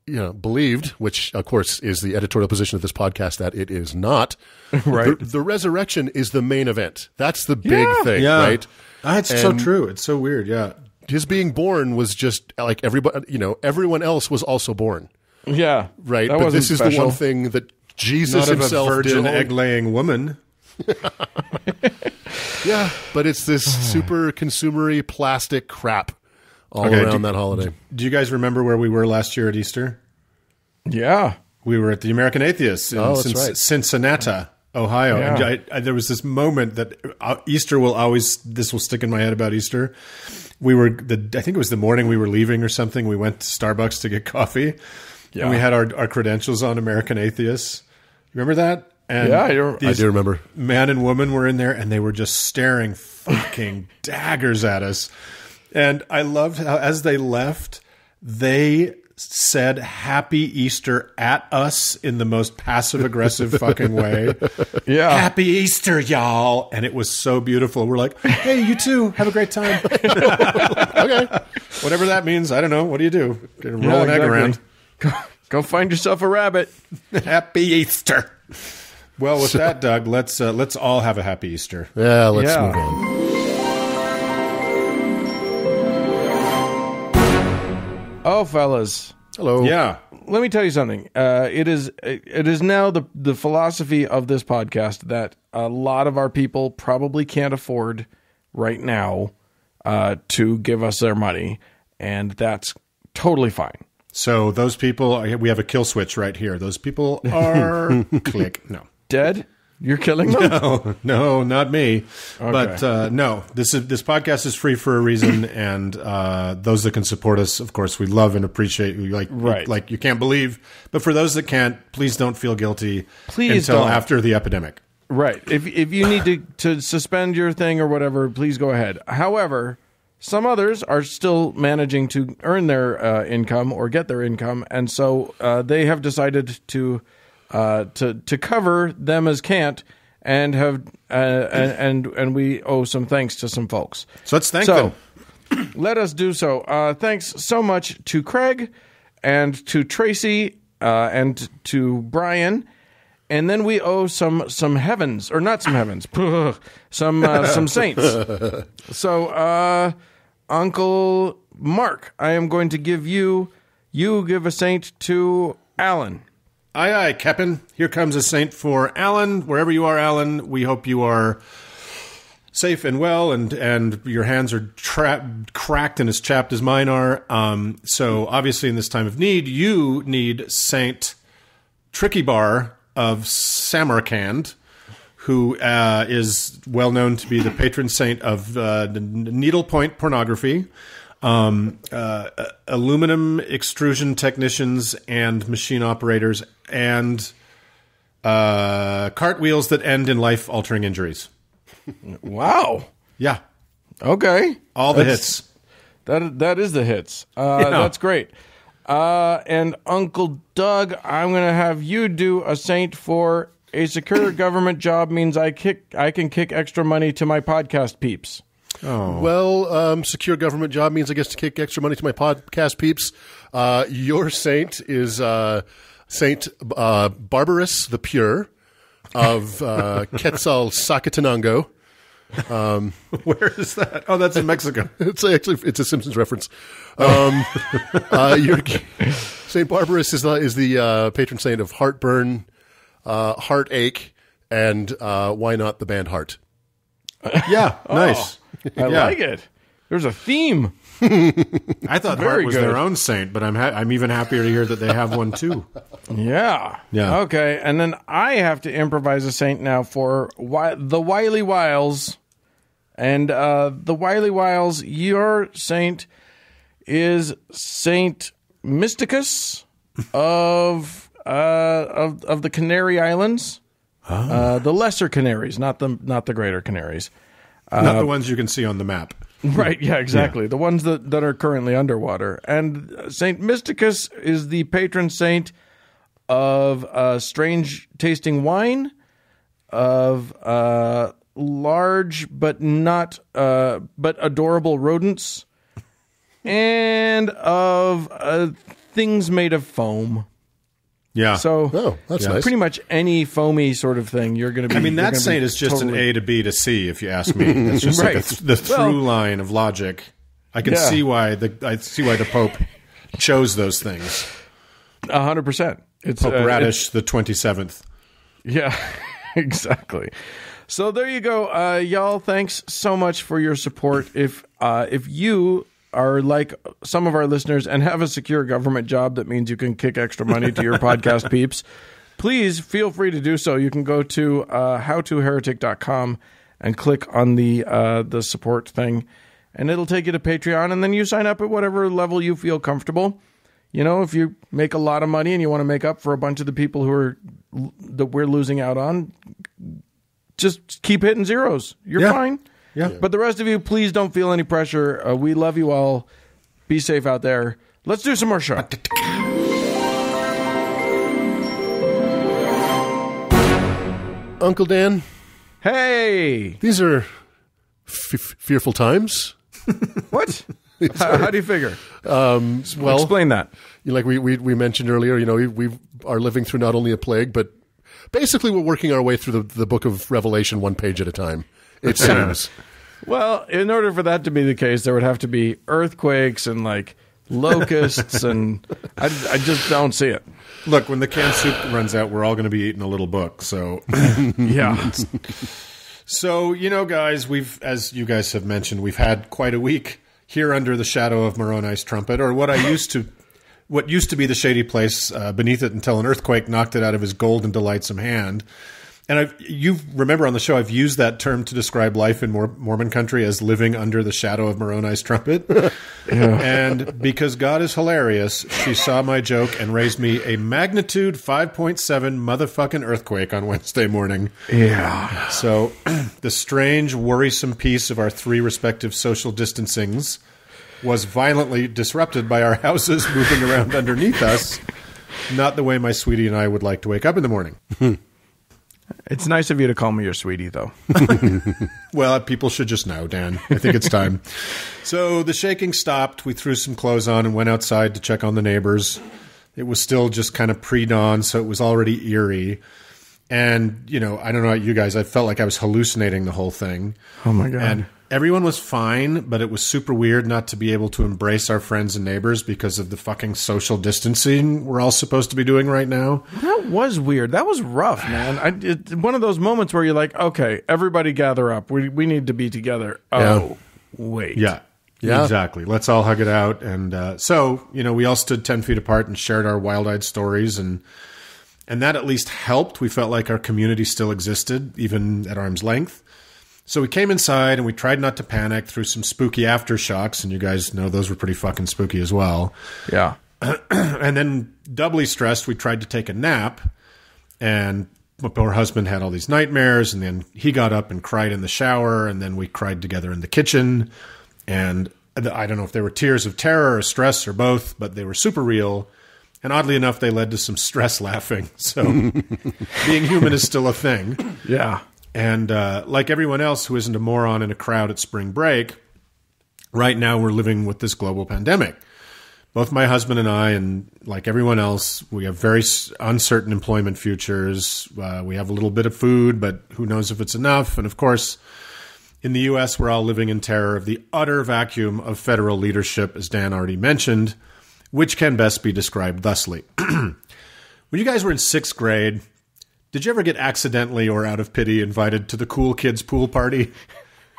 believed, which of course is the editorial position of this podcast that it is not, right? The resurrection is the main event. That's the big thing, right? It's so true. It's so weird. Yeah. His being born was just like everybody, everyone else was also born. Yeah. Right. But this is the one thing that Jesus himself a virgin did. egg-laying woman. Yeah, but it's this super consumery plastic crap all around that holiday. Do you guys remember where we were last year at Easter? Yeah. We were at the American Atheists in Cincinnati, Ohio. Yeah. And there was this moment that Easter this will stick in my head about Easter. I think it was the morning we were leaving or something. We went to Starbucks to get coffee. Yeah. And we had our credentials on American Atheists. Remember that? And I do remember. Man and woman were in there, and they were just staring fucking daggers at us. And I loved how, as they left, they said "Happy Easter" at us in the most passive-aggressive fucking way. Yeah. Happy Easter, y'all. And it was so beautiful. We're like, hey, you too. Have a great time. Okay. Whatever that means. I don't know. What do you do? Roll an egg around. Go find yourself a rabbit. Happy Easter. Well, with that, Doug, let's all have a happy Easter. Yeah, let's move on. Oh, fellas. Hello. Yeah. Let me tell you something. It is now the philosophy of this podcast that a lot of our people probably can't afford right now to give us their money, and that's totally fine. So those people, we have a kill switch right here. Those people are click. No. Dead? You're killing them? No, not me. Okay. But no, this podcast is free for a reason, and those that can support us, of course, we love and appreciate. Like you can't believe, but for those that can't, please don't feel guilty until after the epidemic. Right. If you need to suspend your thing or whatever, please go ahead. However, some others are still managing to earn their income or get their income, and so they have decided to cover them as can't and have and we owe some thanks to some folks. So let's thank them. Let us do so. Thanks so much to Craig and to Tracy and to Brian. And then we owe some heavens, or not some heavens, some saints. So, Uncle Mark, I am going to give you give a saint to Alan. Aye, aye, Captain. Here comes a saint for Alan. Wherever you are, Alan, we hope you are safe and well, and your hands are cracked and as chapped as mine are. So, obviously, in this time of need, you need Saint Tricky Bar of Samarkand, who is well known to be the patron saint of needlepoint pornography, aluminum extrusion technicians and machine operators, and cartwheels that end in life-altering injuries. Wow. Yeah. Okay. All the hits. That is the hits. That's great. And Uncle Doug, I'm going to have you do a saint for a secure government job means I can kick extra money to my podcast peeps. Oh. Well, secure government job means I get to kick extra money to my podcast peeps. Your saint is Saint Barbarous the Pure of Quetzalsacatlanango. Where is that? Oh, that's in Mexico. It's a Simpsons reference. Saint Barbarous is the patron saint of heartburn, heartache, and why not the band Heart? Yeah, nice. I like it. There's a theme. I thought Heart was their own saint, but I'm even happier to hear that they have one too. Yeah. Okay, and then I have to improvise a saint now for the Wily Wiles. And the Wily Wiles, your saint is Saint Mysticus of the Canary Islands, the Lesser Canaries, not the Greater Canaries, not the ones you can see on the map. Right? Yeah, exactly. Yeah. The ones that are currently underwater. And Saint Mysticus is the patron saint of strange tasting wine, of large but adorable rodents, and of things made of foam. Yeah. So, that's nice. Pretty much any foamy sort of thing you're going to be. I mean, that saint is just an A to B to C, if you ask me. It's just right. like the through line of logic. I can see why the Pope chose those things. 100%. It's Pope Radish the 27th. Yeah, exactly. So there you go, y'all. Thanks so much for your support. If you are like some of our listeners and have a secure government job that means you can kick extra money to your podcast peeps, please feel free to do so. You can go to howtoheretic.com and click on the support thing, and it'll take you to Patreon, and then you sign up at whatever level you feel comfortable. You know, if you make a lot of money and you want to make up for a bunch of the people that we're losing out on, just keep hitting zeros. You're fine. Yeah. But the rest of you, please don't feel any pressure. We love you all. Be safe out there. Let's do some more show. Uncle Dan. Hey. These are fearful times. What? How do you figure? Well, explain that. Like we mentioned earlier, we are living through not only a plague, but basically we're working our way through the book of Revelation one page at a time. It seems. Well, in order for that to be the case, there would have to be earthquakes and like locusts, and I just don't see it. Look, when the canned soup runs out, we're all going to be eating a little book. So, yeah. So, guys, as you guys have mentioned, we've had quite a week here under the shadow of Moroni's trumpet, or what used to be the shady place beneath it until an earthquake knocked it out of his golden delightsome hand. And you remember on the show, I've used that term to describe life in Mormon country as living under the shadow of Moroni's trumpet. And because God is hilarious, she saw my joke and raised me a magnitude 5.7 motherfucking earthquake on Wednesday morning. Yeah. So the strange, worrisome peace of our three respective social distancings was violently disrupted by our houses moving around underneath us. Not the way my sweetie and I would like to wake up in the morning. It's nice of you to call me your sweetie, though. Well, people should just know, Dan. I think it's time. So the shaking stopped. We threw some clothes on and went outside to check on the neighbors. It was still just kind of pre-dawn, so it was already eerie. And, I don't know about you guys. I felt like I was hallucinating the whole thing. Oh, my God. And everyone was fine, but it was super weird not to be able to embrace our friends and neighbors because of the fucking social distancing we're all supposed to be doing right now. That was weird. That was rough, man. One of those moments where you're like, okay, everybody gather up. We need to be together. Oh, wait. Yeah, exactly. Let's all hug it out. And so, we all stood 10 feet apart and shared our wild-eyed stories. And that at least helped. We felt like our community still existed, even at arm's length. So we came inside and we tried not to panic through some spooky aftershocks. And you guys know those were pretty fucking spooky as well. Yeah. And then doubly stressed, we tried to take a nap. And my poor husband had all these nightmares. And then he got up and cried in the shower. And then we cried together in the kitchen. And I don't know if they were tears of terror or stress or both, but they were super real. And oddly enough, they led to some stress laughing. So being human is still a thing. Yeah. And like everyone else who isn't a moron in a crowd at spring break, right now we're living with this global pandemic. Both my husband and I, and like everyone else, we have very uncertain employment futures. We have a little bit of food, but who knows if it's enough. And of course, in the U.S., we're all living in terror of the utter vacuum of federal leadership, as Dan already mentioned, which can best be described thusly. When you guys were in 6th grade, did you ever get accidentally or out of pity invited to the cool kids pool party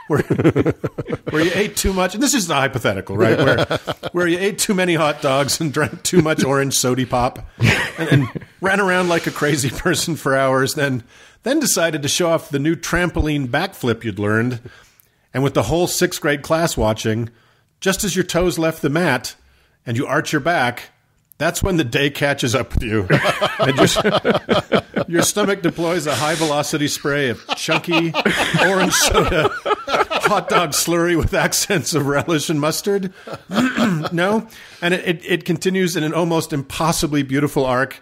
where you ate too much? And this is the hypothetical, right? Where you ate too many hot dogs and drank too much orange sody pop and ran around like a crazy person for hours, then decided to show off the new trampoline backflip you'd learned. And with the whole 6th grade class watching, just as your toes left the mat and you arch your back, that's when the day catches up with you. And your stomach deploys a high-velocity spray of chunky orange soda hot dog slurry with accents of relish and mustard. No? And it continues in an almost impossibly beautiful arc,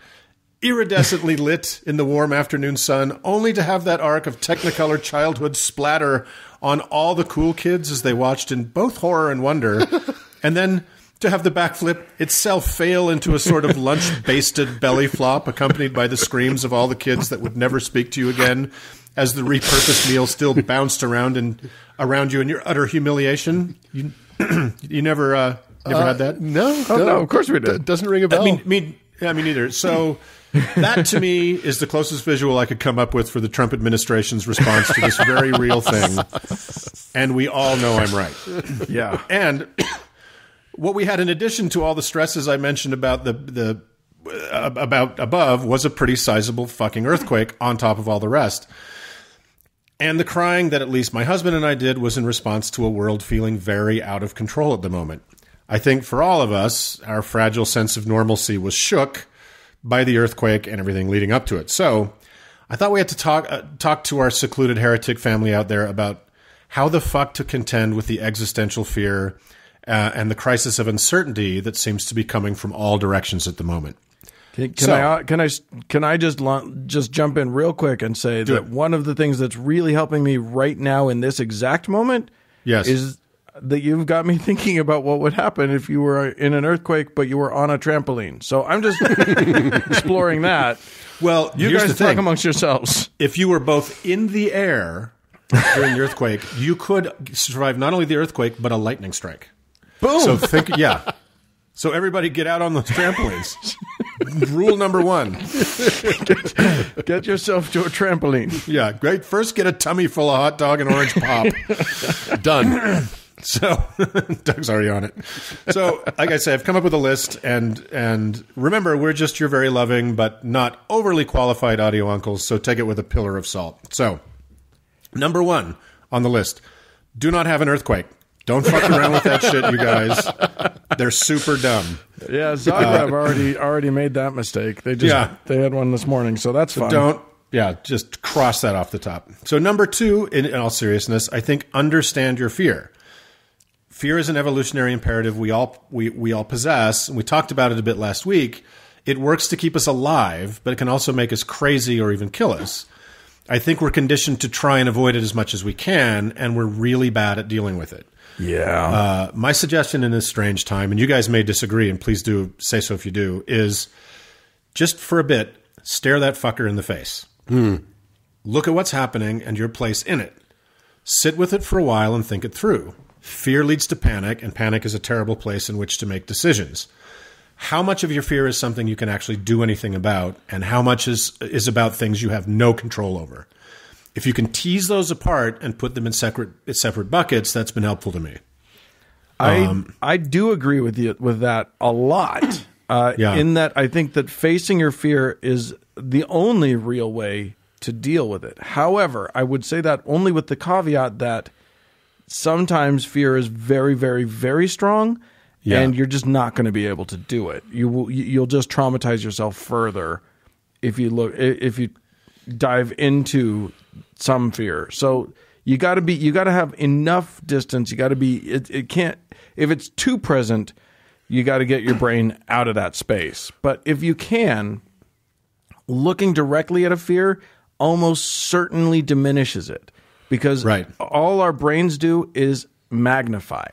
iridescently lit in the warm afternoon sun, only to have that arc of Technicolor childhood splatter on all the cool kids as they watched in both horror and wonder. And then to have the backflip itself fail into a sort of lunch-basted belly flop accompanied by the screams of all the kids that would never speak to you again as the repurposed meal still bounced around you in your utter humiliation. You never had that? No. No, of course we did. Doesn't ring a bell. Me neither. So that, to me, is the closest visual I could come up with for the Trump administration's response to this very real thing. And we all know I'm right. Yeah. And what we had in addition to all the stresses I mentioned about about above was a pretty sizable fucking earthquake on top of all the rest. And the crying that at least my husband and I did was in response to a world feeling very out of control at the moment. I think for all of us, our fragile sense of normalcy was shook by the earthquake and everything leading up to it. So I thought we had to talk to our secluded heretic family out there about how the fuck to contend with the existential fear and the crisis of uncertainty that seems to be coming from all directions at the moment. Can I just jump in real quick and say that one of the things that's really helping me right now in this exact moment is that you've got me thinking about what would happen if you were in an earthquake but you were on a trampoline. So I'm just exploring that. Well, you guys talk amongst yourselves. If you were both in the air during the earthquake, you could survive not only the earthquake but a lightning strike. Boom. So So everybody get out on those trampolines. Rule number 1. Get yourself to a trampoline. Yeah, great. First, get a tummy full of hot dog and orange pop. Done. So Doug's already on it. So, like I say, I've come up with a list, and remember, we're just your very loving but not overly qualified audio uncles, so take it with a pillar of salt. So, number 1 on the list, do not have an earthquake. Don't fuck around with that shit, you guys. They're super dumb. Yeah, Zagreb already made that mistake. They had one this morning, so that's fine. Just cross that off the top. So number 2, in all seriousness, I think understand your fear. Fear is an evolutionary imperative we all possess, and we talked about it a bit last week. It works to keep us alive, but it can also make us crazy or even kill us. I think we're conditioned to try and avoid it as much as we can, and we're really bad at dealing with it. Yeah. My suggestion in this strange time, and you guys may disagree, and please do say so if you do, is just for a bit, stare that fucker in the face. Look at what's happening and your place in it. Sit with it for a while and think it through. Fear leads to panic, and panic is a terrible place in which to make decisions. How much of your fear is something you can actually do anything about, and how much is about things you have no control over? If you can tease those apart and put them in separate buckets, that's been helpful to me. I do agree with you with that a lot. In that I think that facing your fear is the only real way to deal with it. However, I would say that only with the caveat that sometimes fear is very, very, very strong, and you're just not going to be able to do it. You'll just traumatize yourself further if you dive into some fear. So you got to have enough distance. You got to be. It can't. If it's too present, you got to get your brain out of that space. But if you can, looking directly at a fear almost certainly diminishes it, because all our brains do is magnify.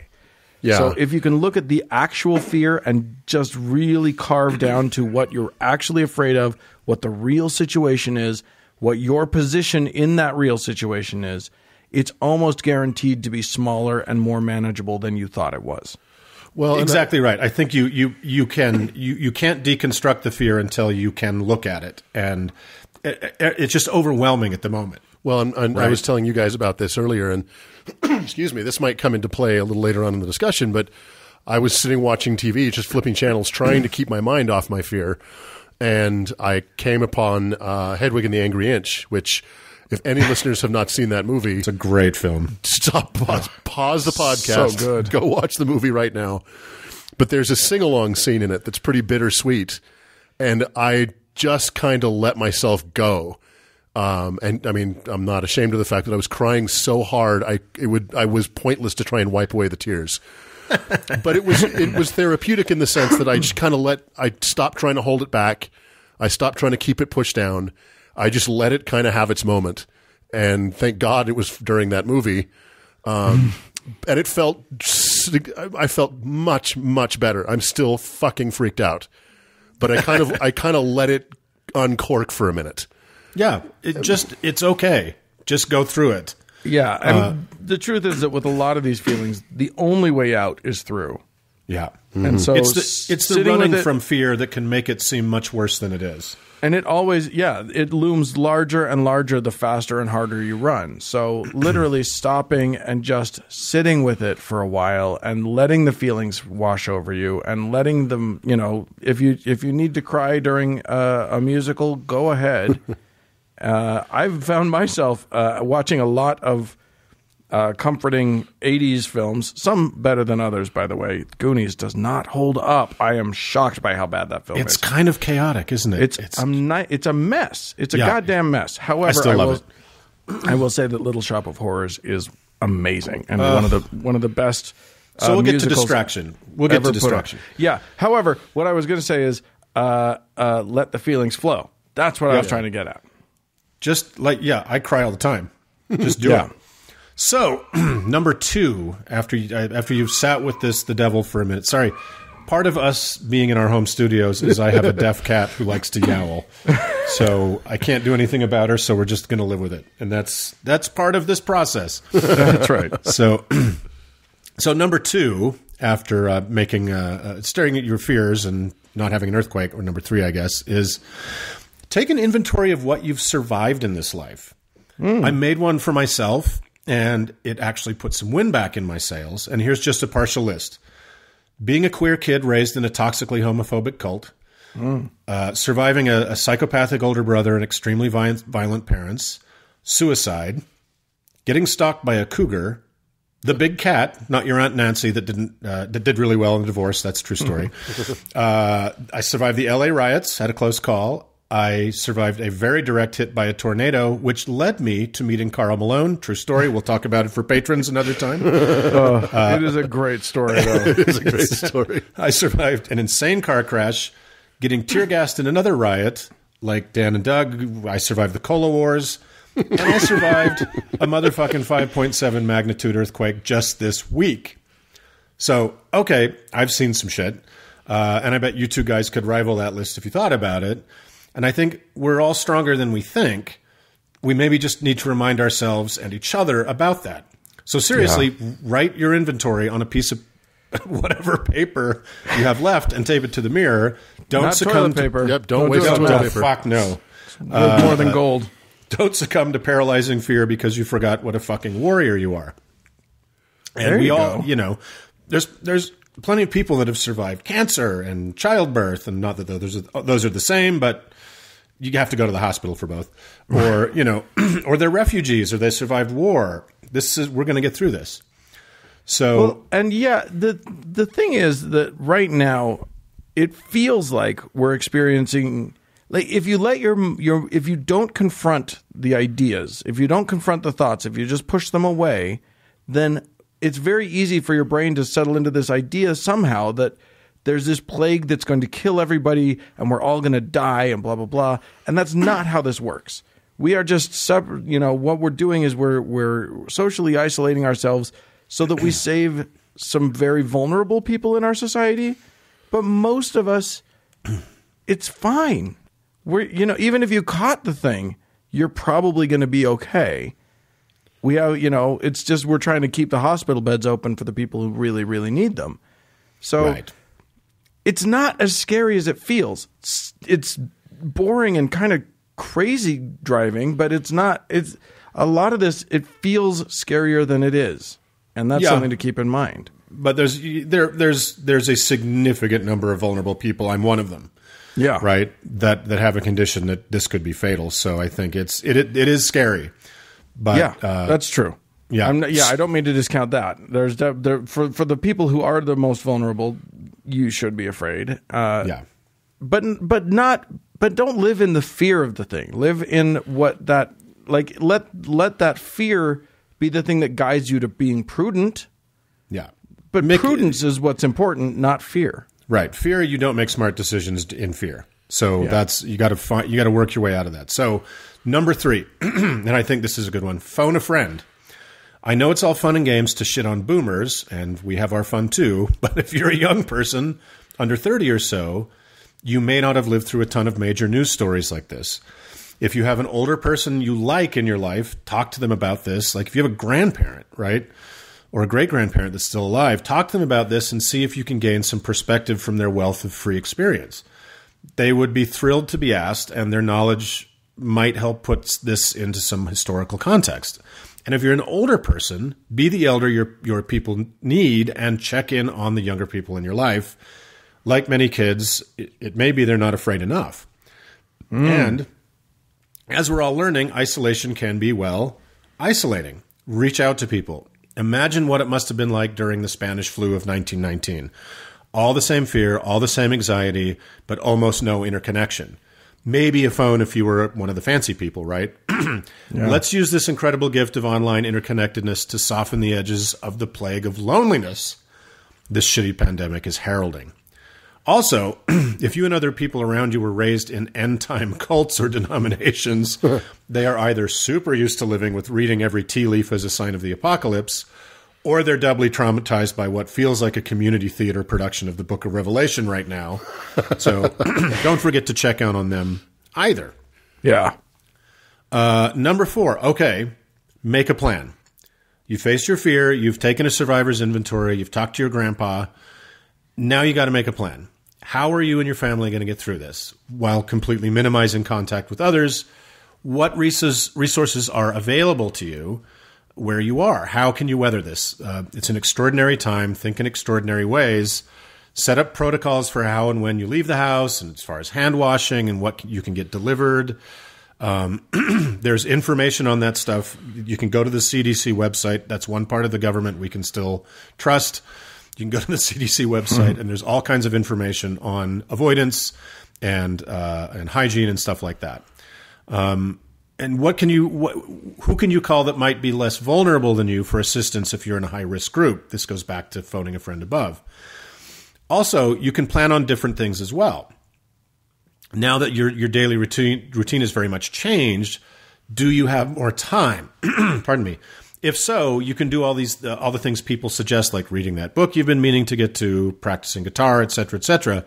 Yeah. So if you can look at the actual fear and just really carve down to what you're actually afraid of, what the real situation is, what your position in that real situation is, it's almost guaranteed to be smaller and more manageable than you thought it was. Well, exactly right. I think you can't deconstruct the fear until you can look at it, and it's just overwhelming at the moment. Well, and I was telling you guys about this earlier, and excuse me, this might come into play a little later on in the discussion, but I was sitting watching TV, just flipping channels, trying to keep my mind off my fear, and I came upon Hedwig and the Angry Inch, which, if any listeners have not seen that movie, it's a great film. Stop, pause the podcast, so good. Go watch the movie right now. But there's a sing-along scene in it that's pretty bittersweet, and I just kind of let myself go. And I mean, I'm not ashamed of the fact that I was crying so hard I was pointless to try and wipe away the tears. But it was therapeutic in the sense that I just kind of I stopped trying to hold it back. I stopped trying to keep it pushed down. I just let it kind of have its moment. And thank God it was during that movie. And I felt much, much better. I'm still fucking freaked out, but I kind of let it uncork for a minute. Yeah, it's okay. Just go through it. Yeah, and the truth is that with a lot of these feelings, the only way out is through. Yeah, and so it's the running from fear that can make it seem much worse than it is. And it always, it looms larger and larger the faster and harder you run. So literally stopping and just sitting with it for a while and letting the feelings wash over you and letting them, if you need to cry during a musical, go ahead. I've found myself watching a lot of comforting 80s films, some better than others, by the way. Goonies does not hold up. I am shocked by how bad that film is. It's kind of chaotic, isn't it? It's a mess. It's a goddamn mess. However, I still love it. I will say that Little Shop of Horrors is amazing and one of the best. So we'll get to distraction. We'll get to distraction. Yeah. However, what I was going to say is let the feelings flow. That's what I was trying to get at. Just I cry all the time. Just do it. So, number 2, after you've sat with the devil for a minute. Sorry, part of us being in our home studios is I have a deaf cat who likes to yowl. So I can't do anything about her, so we're just going to live with it. And that's part of this process. That's right. So number 2, after staring at your fears and not having an earthquake, or number 3, I guess, is take an inventory of what you've survived in this life. I made one for myself, and it actually put some wind back in my sails. And here's just a partial list. Being a queer kid raised in a toxically homophobic cult, surviving a psychopathic older brother and extremely violent parents, suicide, getting stalked by a cougar, the big cat, not your Aunt Nancy that did really well in the divorce. That's a true story. I survived the LA riots, had a close call. I survived a very direct hit by a tornado, which led me to meeting Karl Malone. True story. We'll talk about it for patrons another time. It is a great story, though. It is a great story. I survived an insane car crash, getting tear gassed in another riot, like Dan and Doug. I survived the Cola Wars. And I survived a motherfucking 5.7 magnitude earthquake just this week. So, okay, I've seen some shit. And I bet you two guys could rival that list if you thought about it. And I think we're all stronger than we think. We maybe just need to remind ourselves and each other about that. So seriously, write your inventory on a piece of whatever paper you have left and tape it to the mirror. Don't Not succumb toilet paper. Yep, don't waste toilet paper. Fuck no. Worth more than gold. Don't succumb to paralyzing fear because you forgot what a fucking warrior you are. And There we you all, go. There's plenty of people that have survived cancer and childbirth, and not that those are the same, but you have to go to the hospital for both. Or, or they're refugees, or they survived war. We're going to get through this. So, Well, and the thing is that right now it feels like we're experiencing, like, if you let if you don't confront the ideas, if you don't confront the thoughts, if you just push them away, then it's very easy for your brain to settle into this idea somehow that there's this plague that's going to kill everybody and we're all going to die and blah, blah, blah. And that's not how this works. We are just separate. What we're doing is we're socially isolating ourselves so that we save some very vulnerable people in our society. But most of us, it's fine. Even if you caught the thing, you're probably going to be okay. We have, it's just we're trying to keep the hospital beds open for the people who really, really need them. So It's not as scary as it feels. It's boring and kind of crazy driving, but it's not. It's a lot of this. It feels scarier than it is, and that's something to keep in mind. But there's a significant number of vulnerable people. I'm one of them. Yeah. Right. That have a condition that this could be fatal. So I think it is scary. But that's true. Yeah. I don't mean to discount that. There's for the people who are the most vulnerable, you should be afraid. But don't live in the fear of the thing. Live in what that, like, let that fear be the thing that guides you to being prudent. Yeah. But prudence is what's important, not fear. Right. Fear, you don't make smart decisions in fear. So that's, you got to work your way out of that. So number 3, and I think this is a good one, phone a friend. I know it's all fun and games to shit on boomers, and we have our fun too, but if you're a young person under 30 or so, you may not have lived through a ton of major news stories like this. If you have an older person you like in your life, talk to them about this. Like if you have a grandparent, right, or a great-grandparent that's still alive, talk to them about this and see if you can gain some perspective from their wealth of free experience. They would be thrilled to be asked, and their knowledge might help put this into some historical context. And if you're an older person, be the elder your people need and check in on the younger people in your life. Like many kids, it may be they're not afraid enough. And as we're all learning, isolation can be, isolating. Reach out to people. Imagine what it must have been like during the Spanish flu of 1919. All the same fear, all the same anxiety, but almost no interconnection. Maybe a phone if you were one of the fancy people, right? Let's use this incredible gift of online interconnectedness to soften the edges of the plague of loneliness this shitty pandemic is heralding. Also, if you and other people around you were raised in end-time cults or denominations, they are either super used to living with reading every tea leaf as a sign of the apocalypse, or they're doubly traumatized by what feels like a community theater production of the Book of Revelation right now. So don't forget to check out on them either. Yeah. Number 4, okay, make a plan. You faced your fear. You've taken a survivor's inventory. You've talked to your grandpa. Now you got to make a plan. How are you and your family going to get through this while completely minimizing contact with others? What resources are available to you where you are? How can you weather this? It's an extraordinary time. Think in extraordinary ways. Set up protocols for how and when you leave the house, and as far as hand washing and what you can get delivered. There's information on that stuff. You can go to the CDC website. That's one part of the government we can still trust. You can go to the CDC website, and there's all kinds of information on avoidance and hygiene and stuff like that. And who can you call that might be less vulnerable than you for assistance if you're in a high-risk group? This goes back to phoning a friend above. Also, you can plan on different things as well. Now that your daily routine is very much changed, Do you have more time? Pardon me. If so, you can do all the things people suggest, like reading that book you've been meaning to get to, practicing guitar, et cetera, et cetera.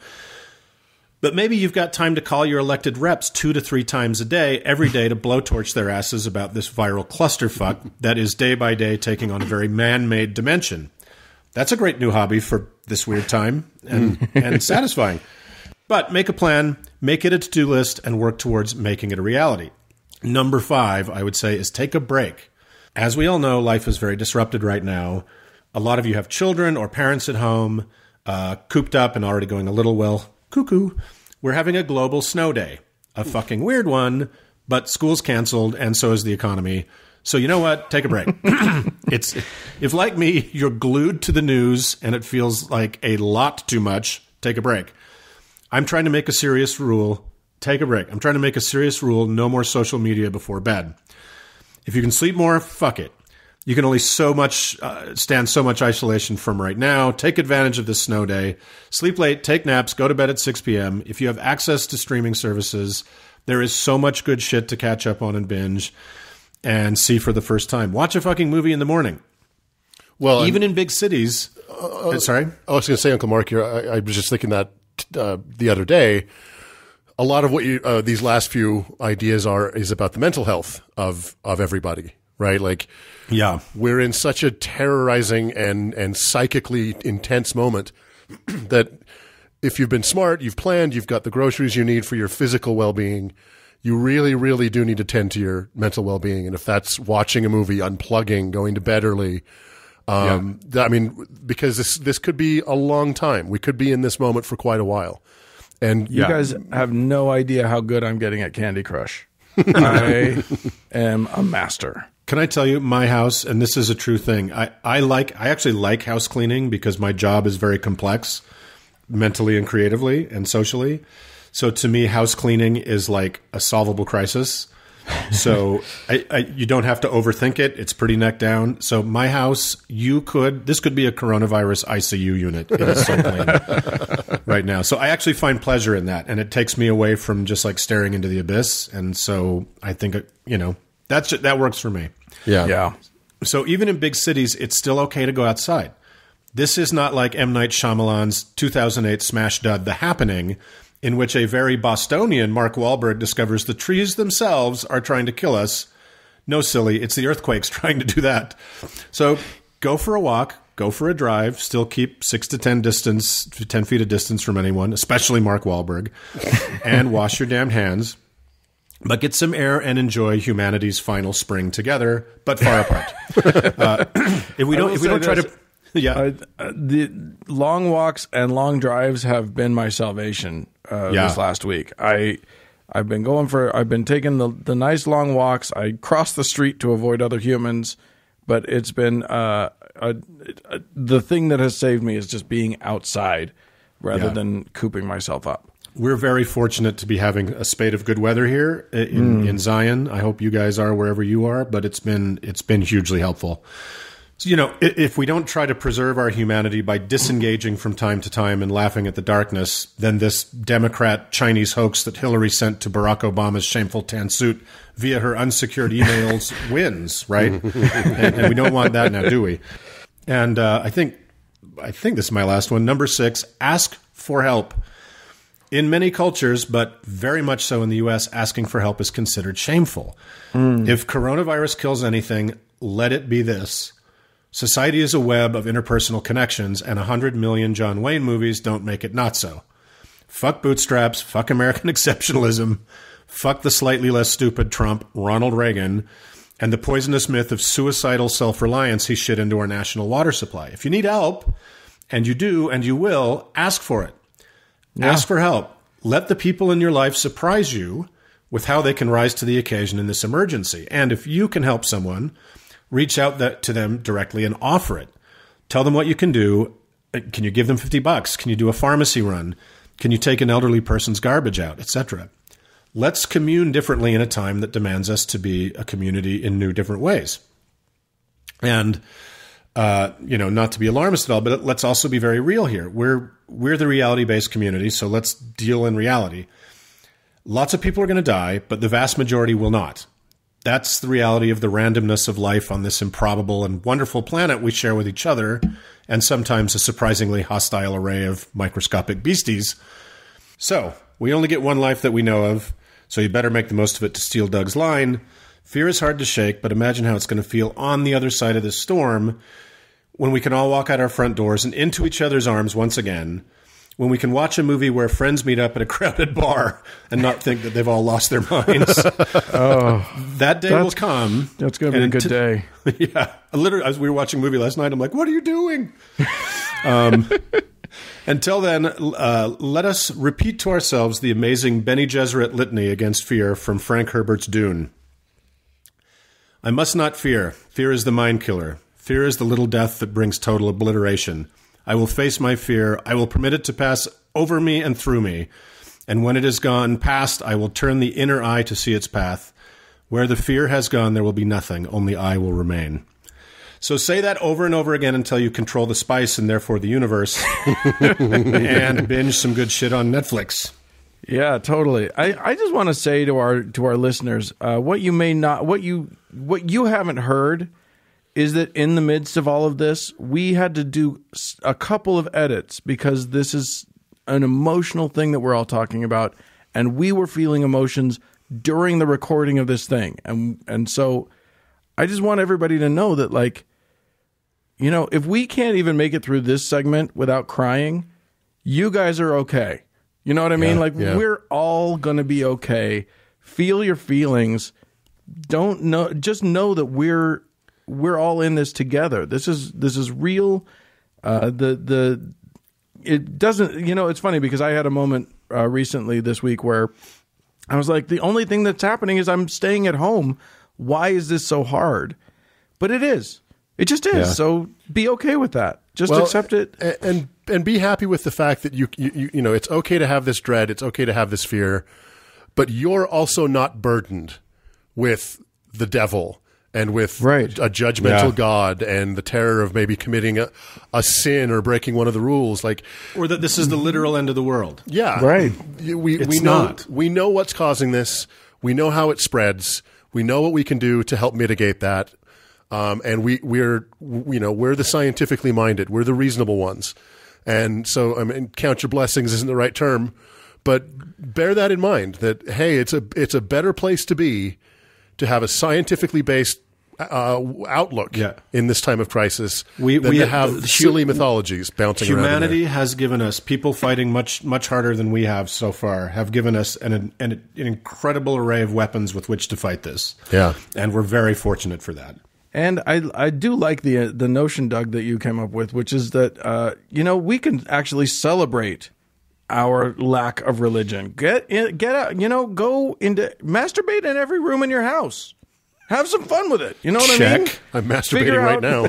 But maybe you've got time to call your elected reps 2 to 3 times a day, every day, to blowtorch their asses about this viral clusterfuck that is day by day taking on a very man-made dimension. That's a great new hobby for this weird time and satisfying. But make a plan, make it a to-do list, and work towards making it a reality. Number 5, I would say, is take a break. As we all know, life is very disrupted right now. A lot of you have children or parents at home, cooped up and already going a little, well, cuckoo. We're having a global snow day. A fucking weird one, but school's canceled, and so is the economy. So you know what? Take a break. If, like me, you're glued to the news and it feels like a lot too much, take a break. I'm trying to make a serious rule. Take a break. I'm trying to make a serious rule. No more social media before bed. If you can sleep more, fuck it. You can only stand so much isolation from right now. Take advantage of this snow day. Sleep late, take naps, go to bed at 6 p.m. If you have access to streaming services, there is so much good shit to catch up on and binge and see for the first time. Watch a fucking movie in the morning. Well, even in big cities. Sorry? I was going to say, Uncle Mark, I was just thinking that the other day. A lot of what these last few ideas is about the mental health of everybody, right? Like, yeah, we're in such a terrorizing and psychically intense moment that if you've been smart, you've planned, you've got the groceries you need for your physical well-being, you really, really do need to tend to your mental well-being. And if that's watching a movie, unplugging, going to bed early, I mean, because this could be a long time. We could be in this moment for quite a while. And you guys have no idea how good I'm getting at Candy Crush. I am a master. Can I tell you, my house, and this is a true thing, I actually like house cleaning because my job is very complex mentally and creatively and socially. So to me, house cleaning is like a solvable crisis. So you don't have to overthink it. It's pretty neck down. So my house, this could be a coronavirus ICU unit. It is so clean right now. So I actually find pleasure in that. And it takes me away from just like staring into the abyss. And so I think, that works for me. Yeah. So even in big cities, it's still okay to go outside. This is not like M. Night Shyamalan's 2008 smash dud, The Happening, in which a very Bostonian Mark Wahlberg discovers the trees themselves are trying to kill us. No, silly. It's the earthquakes trying to do that. So go for a walk, go for a drive, still keep 6 to 10 feet of distance from anyone, especially Mark Wahlberg, and wash your damned hands. But get some air and enjoy humanity's final spring together, but far apart. If we don't try to... Yeah, the long walks and long drives have been my salvation this last week. I've been taking the nice long walks. I cross the street to avoid other humans, but it's been the thing that has saved me is just being outside rather than cooping myself up. We're very fortunate to be having a spate of good weather here in Zion. I hope you guys are wherever you are, but it's been hugely helpful. So, if we don't try to preserve our humanity by disengaging from time to time and laughing at the darkness, then this Democrat Chinese hoax that Hillary sent to Barack Obama's shameful tan suit via her unsecured emails wins, right? and we don't want that now, do we? And I think this is my last one. Number 6, ask for help. In many cultures, but very much so in the U.S., asking for help is considered shameful. If coronavirus kills anything, let it be this. Society is a web of interpersonal connections, and 100 million John Wayne movies don't make it not so. Fuck bootstraps, fuck American exceptionalism, fuck the slightly less stupid Trump, Ronald Reagan, and the poisonous myth of suicidal self-reliance he shit into our national water supply. If you need help, and you do, and you will, ask for it. Yeah. Ask for help. Let the people in your life surprise you with how they can rise to the occasion in this emergency. And if you can help someone, reach out to them directly and offer it. Tell them what you can do. Can you give them $50? Can you do a pharmacy run? Can you take an elderly person's garbage out, etc.? Let's commune differently in a time that demands us to be a community in new, different ways. And, not to be alarmist at all, but let's also be very real here. We're the reality-based community, so let's deal in reality. Lots of people are going to die, but the vast majority will not. That's the reality of the randomness of life on this improbable and wonderful planet we share with each other, and sometimes a surprisingly hostile array of microscopic beasties. So, we only get one life that we know of, so you better make the most of it, to steal Doug's line. Fear is hard to shake, but imagine how it's going to feel on the other side of this storm when we can all walk out our front doors and into each other's arms once again, when we can watch a movie where friends meet up at a crowded bar and not think that they've all lost their minds. That day will come. That's going to be a good day. Yeah. Literally, as we were watching a movie last night, I'm like, what are you doing? Until then, let us repeat to ourselves the amazing Bene Gesserit litany against fear from Frank Herbert's Dune. I must not fear. Fear is the mind killer. Fear is the little death that brings total obliteration. I will face my fear. I will permit it to pass over me and through me. And when it is gone past, I will turn the inner eye to see its path. Where the fear has gone, there will be nothing. Only I will remain. So say that over and over again until you control the spice and therefore the universe, and binge some good shit on Netflix. Yeah, totally. I just want to say to our listeners, what you haven't heard is that in the midst of all of this, we had to do a couple of edits because this is an emotional thing that we're all talking about, and we were feeling emotions during the recording of this thing, and so I just want everybody to know that, like, you know, if we can't even make it through this segment without crying, you guys are okay. You know what I mean? We're all going to be okay. Feel your feelings. Just know that we're all in this together. This is real. It doesn't, you know, it's funny because I had a moment recently this week where I was like, the only thing that's happening is I'm staying at home. Why is this so hard? But it is. It just is. Yeah. So be okay with that. Just accept it. And be happy with the fact that you know, it's okay to have this dread. It's okay to have this fear. But you're also not burdened with the devil and with a judgmental God and the terror of maybe committing a sin or breaking one of the rules, or that this is the literal end of the world. Yeah, right. We know what's causing this. We know how it spreads. We know what we can do to help mitigate that. And we're the scientifically minded. We're the reasonable ones. And so, I mean, count your blessings isn't the right term, but bear that in mind that, hey, it's a better place to be to have a scientifically based outlook in this time of crisis than to have silly mythologies bouncing around. Humanity has given us, people fighting much, much harder than we have so far, have given us an incredible array of weapons with which to fight this. Yeah. And we're very fortunate for that. And I do like the notion, Doug, that you came up with, which is that, we can actually celebrate our lack of religion. Get out, go into masturbate in every room in your house. Have some fun with it. You know what I mean? I'm masturbating right now.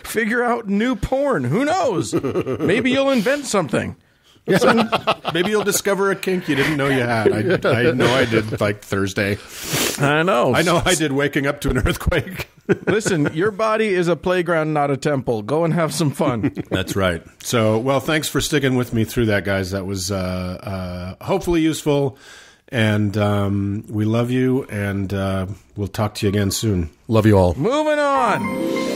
Figure out new porn. Who knows? Maybe you'll invent something. Maybe you'll discover a kink you didn't know you had. I know I did, like Thursday. I know I did waking up to an earthquake. Listen, your body is a playground, not a temple. Go and have some fun. That's right. So, well, thanks for sticking with me through that, guys. That was hopefully useful. And we love you, and we'll talk to you again soon. Love you all. Moving on.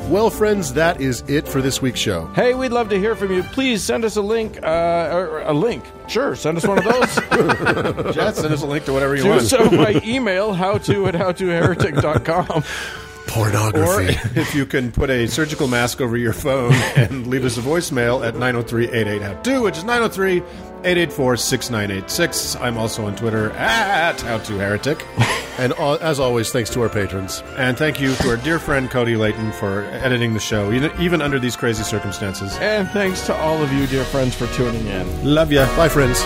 Well, friends, that is it for this week's show. Hey, we'd love to hear from you. Please send us a link. A link. Sure, send us one of those. Send us a link to whatever you want. Do so by email, howto@howtoheretic.com. Pornography. Or if you can put a surgical mask over your phone and leave us a voicemail at 903-88-HOW-TO, which is 903-884-6986. I'm also on Twitter at HowToHeretic. And as always, thanks to our patrons. And thank you to our dear friend Cody Layton for editing the show, even under these crazy circumstances. And thanks to all of you, dear friends, for tuning in. Love ya. Bye, friends.